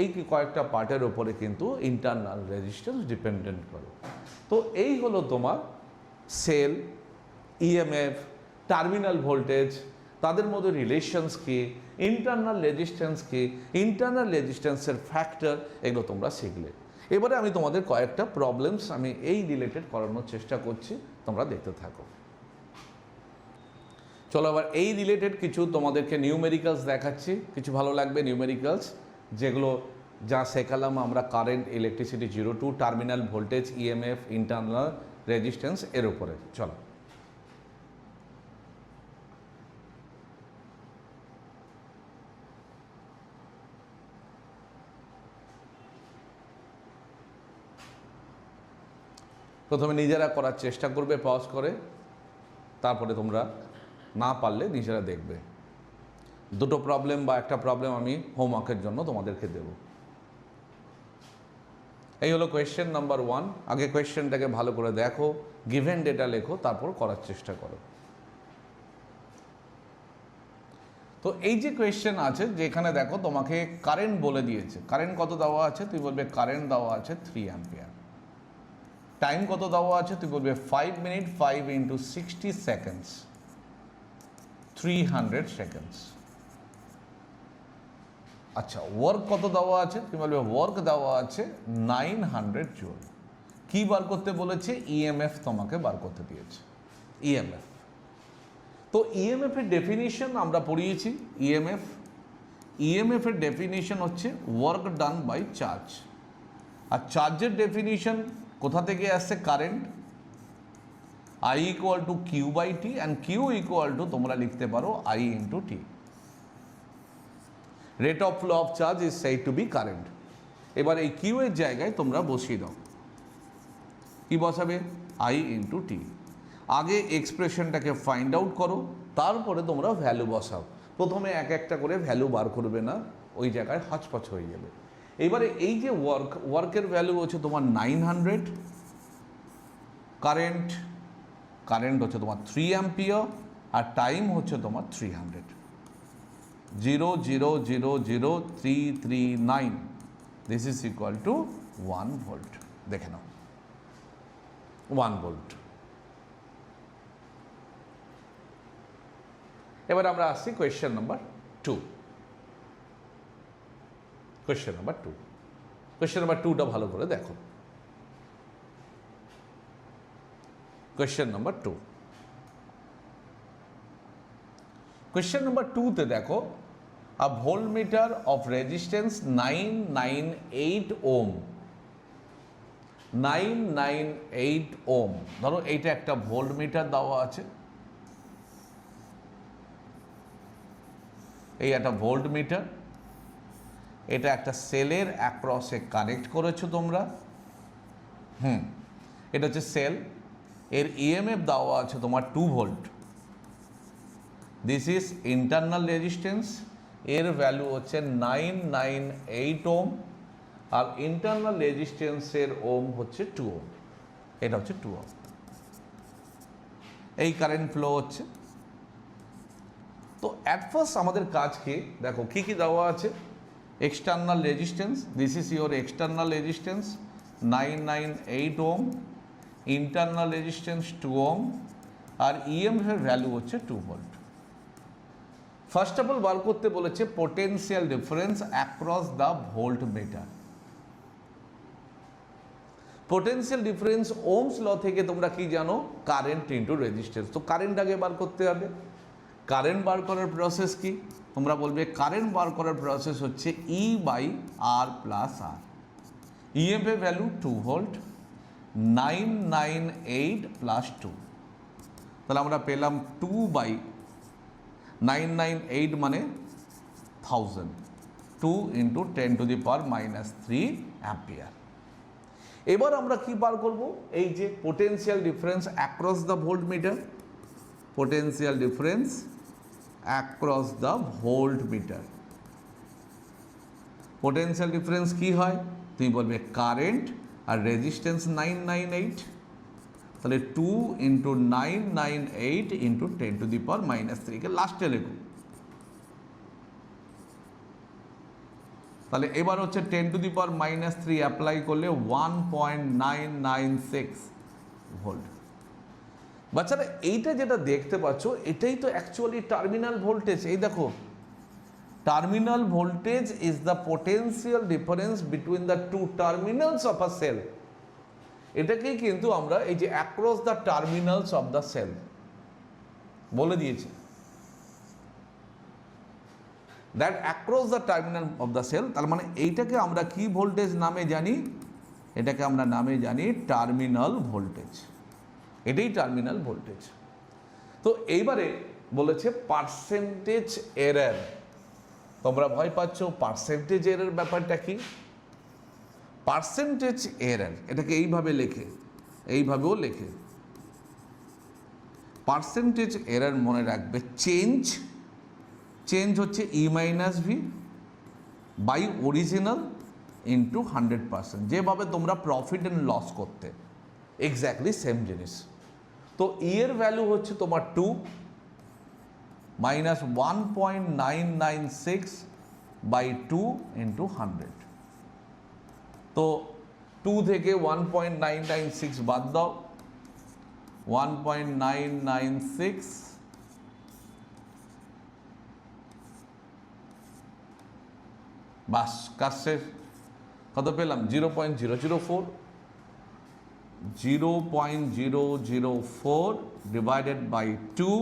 এই কয়েকটা পার্টের উপরে কিন্তু ইন্টারনাল রেজিস্ট্যান্স ডিপেন্ডেন্ট করে। তো এই হলো তোমার সেল, ইএমএফ, টার্মিনাল ভোল্টেজ, তাদের মধ্যে রিলেশনস কি, ইন্টারনাল রেজিস্ট্যান্স কি, ইন্টারনাল রেজিস্ট্যান্সের ফ্যাক্টর, এগুলো তোমরা শিখলে। এবারে আমি তোমাদের কয়েকটা প্রবলেমস আমি এই রিলেটেড করানোর চেষ্টা করছি, তোমরা দেখতে থাকো। চলো আবার এই রিলেটেড কিছু তোমাদেরকে নিউমেরিক্যালস দেখাচ্ছি, কিছু ভালো লাগবে নিউমেরিক্যালস, যেগুলো যা শেখালাম আমরা current, electricity, 0 to terminal voltage, EMF, internal resistance এর উপরে। চলো প্রথমে নিজেরা করার চেষ্টা করবে পজ করে, তারপরে তোমরা না পারলে নিজেরা দেখবে। দুটো প্রবলেম বা একটা প্রবলেম আমি হোমওয়ার্কের জন্য তোমাদেরকে দেব। এই হলো কোয়েশ্চেন নাম্বার 1। আগে কোয়েশ্চেনটাকে ভালো করে দেখো, গিভেন ডেটা লেখো, তারপর করার চেষ্টা করো। তো এই যে কোয়েশ্চেন আছে, যেখানে দেখো তোমাকে কারেন্ট বলে দিয়েছে, কারেন্ট কত দেওয়া আছে, তুই বলবে কারেন্ট দেওয়া আছে 3 অ্যাম্পিয়ার। টাইম কত দেওয়া আছে, তুই বলবে 5 মিনিট 5 × 60 সেকেন্ডস, 300 সেকেন্ডস। আচ্ছা, ওয়ার্ক কত দেওয়া আছে, তুমি বলবে ওয়ার্ক দেওয়া আছে 900 জুল। কি বার করতে বলেছে, ইএমএফ তোমাকে বার করতে দিয়েছে, ইএমএফ। তো ইএমএফ এর ডেফিনিশন আমরা পড়িয়েছি। ইএমএফ এর ডেফিনিশন হচ্ছে ওয়ার্ক ডান বাই চার্জ। আর চার্জের ডেফিনিশন কোথা থেকে আসছে, current. I = Q/T and Q = তোমরা লিখতে পারো I × T। Rate of flow of charge is said to be current. এবার এই Q এর জায়গায় তোমরা বসিয়ে দাও, কি বসাবে, I × T। আগে এক্সপ্রেশনটাকে ফাইন্ড আউট করো, তারপরে তোমরা ভ্যালু বসাও। প্রথমে এক একটা করে ভ্যালু বার করবে না, ওই জায়গায় হচপচ হয়ে যাবে। এবারে এই যে ওয়ার্কের ভ্যালু হচ্ছে তোমার 900, কারেন্ট হচ্ছে তোমার 3 অ্যাম্পিয়ার, আর টাইম হচ্ছে তোমার 300, 0.0000339। This is equal two 1 volt. দেখে নাও 1 ভোল্ট। এবার আমরা আসছি কোয়েশ্চেন নাম্বার 2। কোয়েশ্চেন নাম্বার 2টা ভালো করে দেখো। Question number 2। কোয়েশ্চেন নাম্বার 2তে দেখো, আ ভোল্টমিটার অফ রেজিস্ট্যান্স 998 ওম, 998 ওম। ধরো এইটা একটা ভোল্টমিটার দেওয়া আছে, এই একটা ভোল্টমিটার, এটা একটা সেলের অ্যাক্রসে কানেক্ট করেছো তোমরা। এটা হচ্ছে সেল, এর ইএমএফ দেওয়া আছে তোমার 2 volt. This is internal resistance, এর ভ্যালু হচ্ছে 998 ওম, আর ইন্টারনাল রেজিস্ট্যান্সের ওম হচ্ছে 2 ওম। এটা হচ্ছে 2 ওম। এই কারেন্ট ফ্লো হচ্ছে। তো অ্যাট ফার্স্ট আমাদের কাজ কি, দেখো কি কি দেওয়া আছে, external resistance, this is your external resistance 998 ohm, internal resistance 2 ohm, আর ইএমএফ এর ভ্যালু হচ্ছে 2 ভোল্ট। ফার্স্ট অফ অল বার করতে বলেছে potential difference across the voltmeter. Potential difference ohm's law থেকে তোমরা কি জানো, কারেন্ট ইন্টু রেজিস্ট্যান্স। তো কারেন্ট আগে বার করতে হবে। কারেন্ট বার করার প্রসেস কি, তোমরা বলবে কারেন্ট বার করার প্রসেস হচ্ছে E/R + R। ইএমএফ এর ভ্যালু 2 ভোল্ট, 998 + 2, তাহলে আমরা পেলাম 2/998 মানে 1000, 2 × 10⁻³ অ্যাম্পিয়ার। এবার আমরা কি বার করব? এই যে potential difference across the voltmeter, potential difference across the voltmeter. Potential difference কি হয়? তুমি বলবে কারেন্ট আর রেজিস্ট্যান্স 998, তাহলে 2 × 998 × 10⁻³ কে লাস্টে লেখো। তাহলে এবার হচ্ছে 10⁻³ অ্যাপ্লাই করলে 1.996 ভোল্ট। বাচ্চারা এইটা যেটা দেখতে পাচ্ছ এটাই তো অ্যাকচুয়ালি টার্মিনাল ভোল্টেজ। এই দেখো, terminal voltage is the potential difference between the two terminals of a cell. এটাকেই কিন্তু আমরা এই যে across the terminals of the cell বলে দিয়েছি। That across the terminal of the cell, তার মানে এইটাকে আমরা কি ভোল্টেজ নামে জানি? এটাকে আমরা নামে জানি টার্মিনাল ভোল্টেজ। এটাই টার্মিনাল ভোল্টেজ। তো এইবারে বলেছে পার্সেন্টেজ এরর। তোমরা ভয় পাচ্ছ, পার্সেন্টেজ এরর ব্যাপারটা কি? পার্সেন্টেজ এরর এটাকে এইভাবে লেখে, এইভাবেও লেখে। পার্সেন্টেজ এরর মনে রাখবে চেঞ্জ, চেঞ্জ হচ্ছে E-V বাই অরিজিনাল ইন্টু 100%। যেভাবে তোমরা প্রফিট অ্যান্ড লস করতে, এক্স্যাক্টলি সেম জিনিস। তো ই এর ভ্যালু হচ্ছে তোমার 2 মাইনাস 1.996 বাই 2 × 100। তো 2 থেকে 1.996 বাদ দাও, 1.996 বাস কাজ শেষ। কত পেলাম? 0.004, 0.004 ডিভাইডেড বাই 2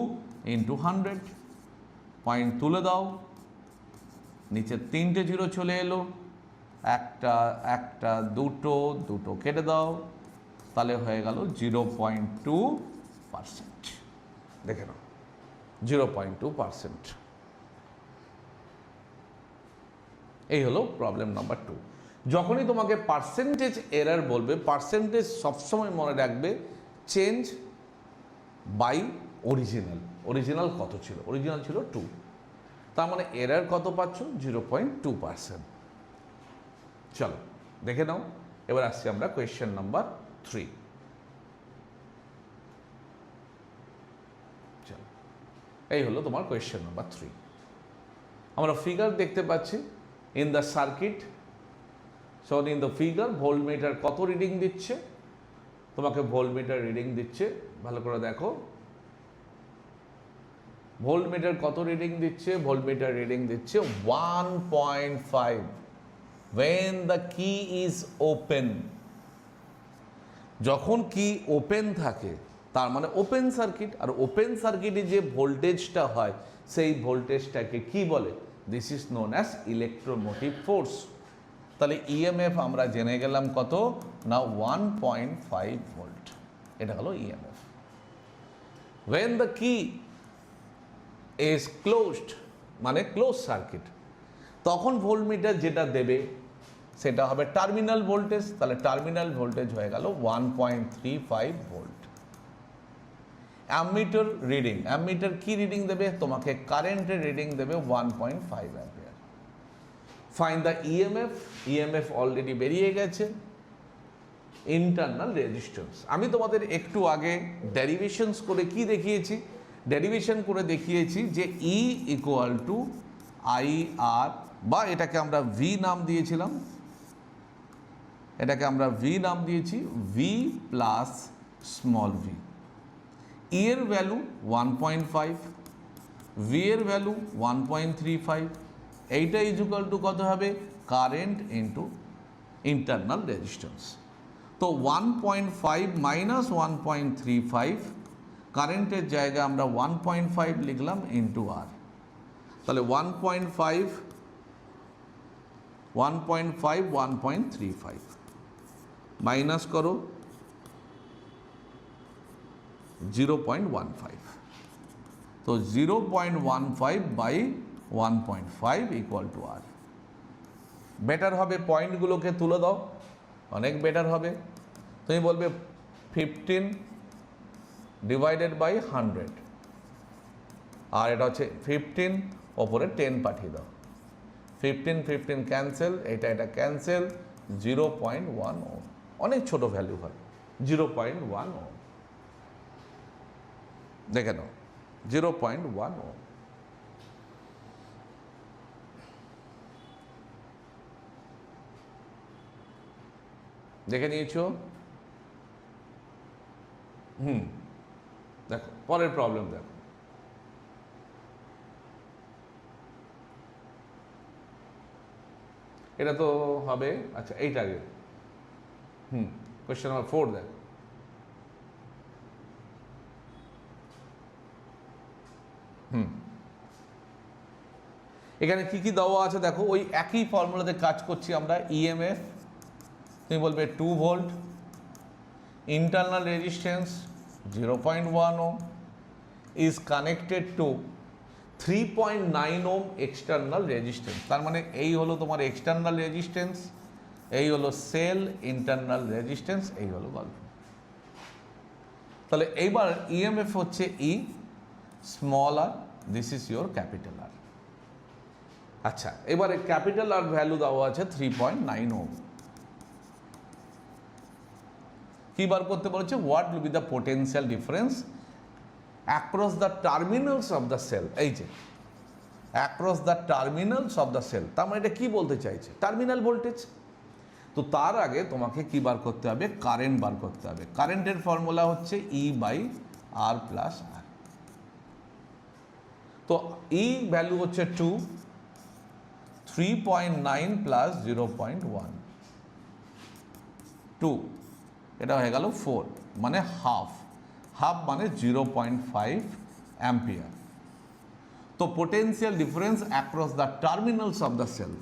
× 100। পয়েন্ট তুলে দাও, নিচে 3টে জিরো চলে এলো, একটা একটা দুটো দুটো কেটে দাও, তাহলে হয়ে গেল 0.2%। দেখে নাও 0.2%। এই হলো প্রবলেম নাম্বার 2। যখনই তোমাকে পার্সেন্টেজ এরর বলবে, পার্সেন্টেজ সবসময় মনে রাখবে চেঞ্জ বাই অরিজিনাল। অরিজিনাল কত ছিল? অরিজিনাল ছিল 2, তার মানে এরর কত পাচ্ছ? 0.2%। চলো দেখে নাও। এবার আসছি আমরা কোয়েশ্চেন নাম্বার 3। চলো, এই হলো তোমার কোয়েশ্চেন নাম্বার 3। আমরা ফিগার দেখতে পাচ্ছি in the circuit. So in the figure voltmeter কত রিডিং দিচ্ছে? তোমাকে ভোল্টমিটার রিডিং দিচ্ছে, ভালো করে দেখো। ভোল্টমিটার কত রিডিং দিচ্ছে? ভোল্টমিটার রিডিং দিচ্ছে 1.5 when the key is open। যখন কি ওপেন থাকে তার মানে ওপেন সার্কিট, আর ওপেন সার্কিটে যে ভোল্টেজটা হয় সেই ভোল্টেজটাকে কি বলে? This is known as electromotive force. তাহলে ইএমএফ আমরা জেনে গেলাম কত না 1.5 ভোল্ট। এটা হলো EMF. when the key is closed মানে ক্লোজ সার্কিট, তখন ভোল্টমিটার যেটা দেবে সেটা হবে টার্মিনাল ভোল্টেজ। তাহলে টার্মিনাল ভোল্টেজ হয়ে গেল 1.35 ভোল্ট। অ্যামমিটার রিডিং, অ্যামমিটার কি রিডিং দেবে? তোমাকে কারেন্টের রিডিং দেবে 1.5 ampere. Find the EMF, EMF already বেরিয়ে গেছে। ইন্টারনাল রেজিস্ট্যান্স, আমি তোমাদের একটু আগে ডেরিভেশনস করে কি দেখিয়েছি? ডেরিভেশন করে দেখিয়েছি যে ই ইকুয়াল টু IR, বা এটাকে আমরা ভি নাম দিয়েছিলাম, এটাকে আমরা ভি নাম দিয়েছি ভি প্লাস স্মল ভি। ই এর ভ্যালু 1.5, ভি এর ভ্যালু 1.35। এইটা ইকুয়াল টু কত হবে? Current into internal resistance. তো 1.5 মাইনাস 1.35, কারেন্টের জায়গায় আমরা 1.5 লিখলাম ইন্টু আর। তাহলে 1.5 1.35 মাইনাস করো, 0.15, তো 0.15 by 1.5 equal to R. Better হবে পয়েন্টগুলোকে তুলে দাও, অনেক বেটার হবে। তুমি বলবে 15 ডিভাইডেড বাই 100, আর এটা হচ্ছে 15 ওপরে 10 পাঠিয়ে দাও, 15 15 ক্যান্সেল, এটা ক্যান্সেল, 0.1 ওহম, অনেক ছোট ভ্যালু হয় 0.1 ওহম। দেখে নাও 0.1 ওহম। দেখে নিয়েছো? দেখো পরের প্রবলেম দেখো। এটা তো হবে, আচ্ছা এইটা আগে, কোয়েশ্চেন নাম্বার 4 দেখো। এখানে কি কি দেওয়া আছে দেখো, ওই একই ফর্মুলাতে কাজ করছি আমরা। ইএমএফ তুমি বলবে 2 volt, internal resistance 0.1 ohm is connected to 3.9 ohm external resistance. তার মানে এই হলো তোমার এক্সটার্নাল রেজিস্ট্যান্স, এই হলো সেল ইন্টারনাল রেজিস্ট্যান্স, এই হলো গল্প। তাহলে এইবার ইএমএফ হচ্ছে E, small R, this is your capital R. আচ্ছা, এবারে ক্যাপিটাল আর ভ্যালু দেওয়া আছে 3.9 ওহম। কি বার করতে বলেছে? What will be the potential difference across the terminals of the cell. এই যে across the terminals of the cell, তার মানে এটা কি বলতে চাইছে? Terminal voltage. তো তার আগে তোমাকে কি বার করতে হবে? কারেন্ট বার করতে হবে। কারেন্টের ফর্মুলা হচ্ছে ই বাই আর প্লাস আর। তো ই ভ্যালু হচ্ছে 2, 3.9 প্লাস 0.1, 2, এটা হয়ে গেল 4, মানে হাফ, হাফ মানে 0.5 অ্যাম্পিয়ার। তো potential difference across the terminals of the cell,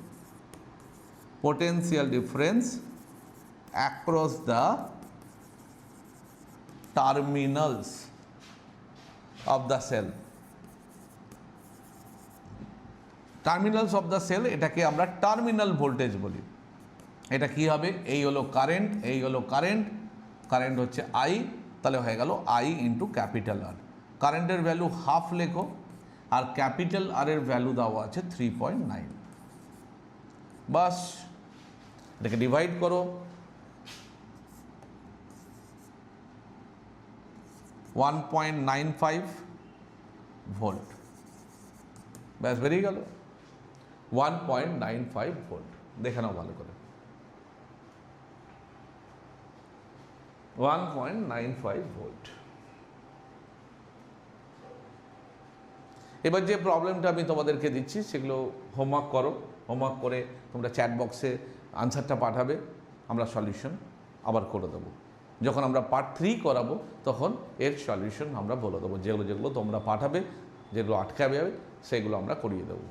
potential difference across the terminals of the cell, terminals of the cell, এটাকে আমরা টার্মিনাল ভোল্টেজ বলি। এটা কি হবে? এই হলো কারেন্ট, এই হলো কারেন্ট, কারেন্ট হচ্ছে আই, তাহলে হয়ে গেল আই ইন্টু ক্যাপিটাল আর। কারেন্টের ভ্যালু হাফ লেখো, আর ক্যাপিটাল আর এর ভ্যালু দেওয়া আছে 3.9। বাস এটাকে ডিভাইড করো, 1.95 ভোল্ট, ব্যাস বেরিয়ে গেল 1.95 ভোল্ট। দেখে নাও ভালো করে, 1.95 ভোল্ট। এবার যে প্রবলেমটা আমি তোমাদেরকে দিচ্ছি সেগুলো হোমওয়ার্ক করো, হোমওয়ার্ক করে তোমরা চ্যাট বক্সে আনসারটা পাঠাবে, আমরা সলিউশন আবার করে দেবো। যখন আমরা পার্ট 3 করাবো তখন এর সলিউশন আমরা বলে দেবো। যেগুলো যেগুলো তোমরা পাঠাবে, যেগুলো আটকাবে যাবে সেগুলো আমরা করিয়ে দেবো।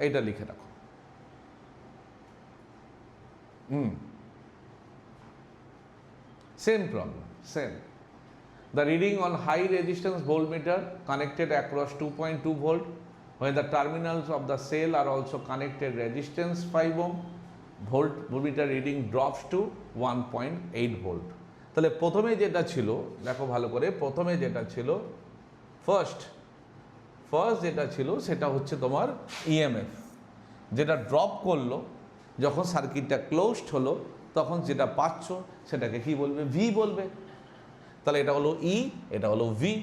এইটা লিখে রাখো। Same problem, same. The reading on high resistance voltmeter connected across 2.2 volt, when the terminals of the cell are also connected resistance 5 ohm, voltmeter reading drops to 1.8 volt. তাহলে প্রথমে যেটা ছিল, দেখো ভালো করে, প্রথমে যেটা ছিল ফার্স্ট যেটা ছিল সেটা হচ্ছে তোমার ইএমএফ, যেটা ড্রপ করলো যখন সার্কিটটা ক্লোজড হলো, তখন যেটা পাচ্ছ সেটাকে কি বলবে? ভি বলবে। তাহলে এটা হলো ই, এটা হলো ভি।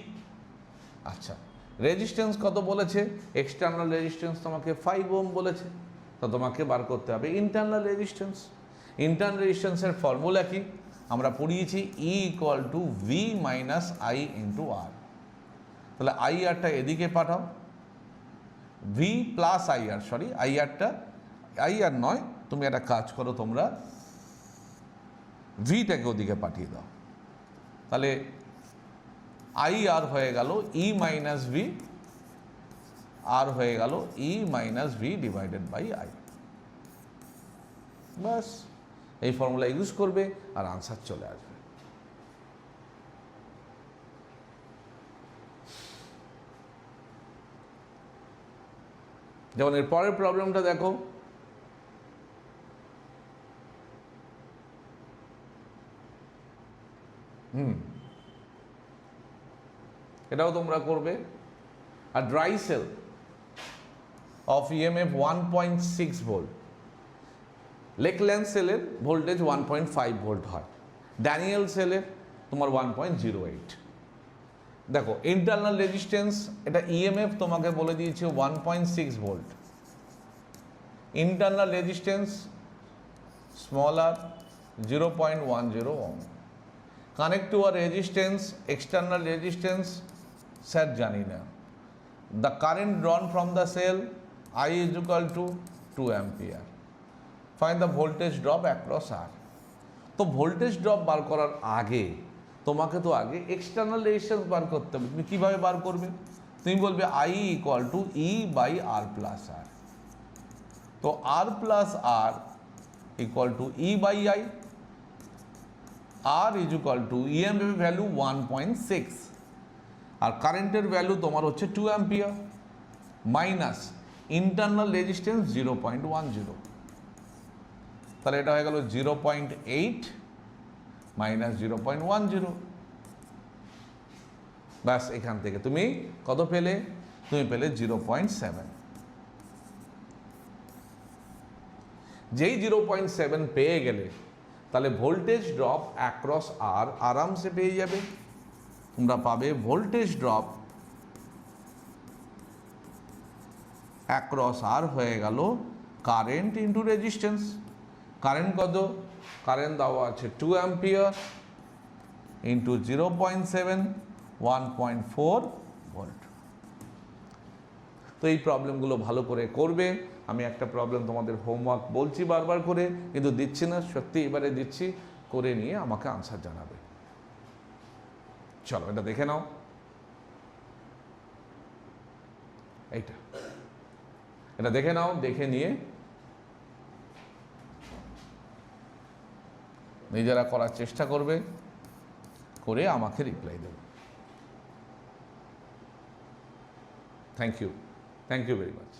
আচ্ছা, রেজিস্ট্যান্স কত বলেছে? এক্সটার্নাল রেজিস্ট্যান্স তোমাকে 5 ওহম বলেছে, তো তোমাকে বার করতে হবে ইন্টারনাল রেজিস্ট্যান্স। ইন্টারনাল রেজিস্ট্যান্সের ফর্মুলা কি? আমরা পড়িয়েছি E equal to V minus I into R. তাহলে আই আরটা এদিকে পাঠাও, V plus I R, sorry I R নয়, তুমি একটা কাজ করো, তোমরা ভিটাকে ওদিকে পাঠিয়ে দাও। তাহলে আই আর হয়ে গেল ই মাইনাস ভি, আর হয়ে গেল E minus V divided by I. বাস এই ফর্মুলা ইউজ করবে আর আনসার চলে আসবে। যেমন এর পরের প্রবলেমটা দেখো, এটাও তোমরা করবে। আর dry cell of EMF 1.6 volt, Leclanche সেলের ভোল্টেজ 1.5 ভোল্ট হয়, ড্যানিয়েল সেলের তোমার 1.08। দেখো ইন্টারনাল রেজিস্ট্যান্স, এটা ইএমএফ তোমাকে বলে দিয়েছে 1.6 volt, internal resistance small R 0.10 ohm, connect to R resistance, external resistance sir জানি না। The current drawn from the cell I is equal to 2 ampere. Find the voltage drop across R. তো voltage drop বার করার আগে তোমাকে তো আগে external resistance বার করতে হবে। তুমি কীভাবে বার করবে? তুমি বলবে I equal to E by R plus R. তো R plus R equal to E by I. R is equal to EMF value 1.6 আর কারেন্টের ভ্যালু তোমার হচ্ছে 2 অ্যাম্পিয়ার মাইনাস ইন্টারনাল রেজিস্ট্যান্স 0.10, তাহলে এটা হয়ে গেল 0.8 মাইনাস 0.10। ব্যাস, এখান থেকে তুমি কত পেলে? তুমি পেলে 0.7। যেই 0.7 পেয়ে গেলে তাহলে ভোল্টেজ ড্রপ অ্যাক্রস আর আরামসে পেয়ে যাবে। তোমরা পাবে ভোল্টেজ ড্রপ অ্যাক্রস আর হয়ে গেল কারেন্ট ইন্টু রেজিস্ট্যান্স। কারেন্ট কত? কারেন্ট দেওয়া আছে 2 অ্যাম্পিয়ার ইন্টু 0.7, 1.4 ভোল্ট। তো এই প্রবলেমগুলো ভালো করে করবে। আমি একটা প্রবলেম তোমাদের হোমওয়ার্ক বলছি বারবার করে, কিন্তু দিচ্ছি না, সত্যি এবারে দিচ্ছি, করে নিয়ে আমাকে আনসার জানাবে। চলো এটা দেখে নাও। এটা দেখে নাও, দেখে নিয়ে নিজেরা করার চেষ্টা করবে, করে আমাকে রিপ্লাই দেবে। Thank you very much.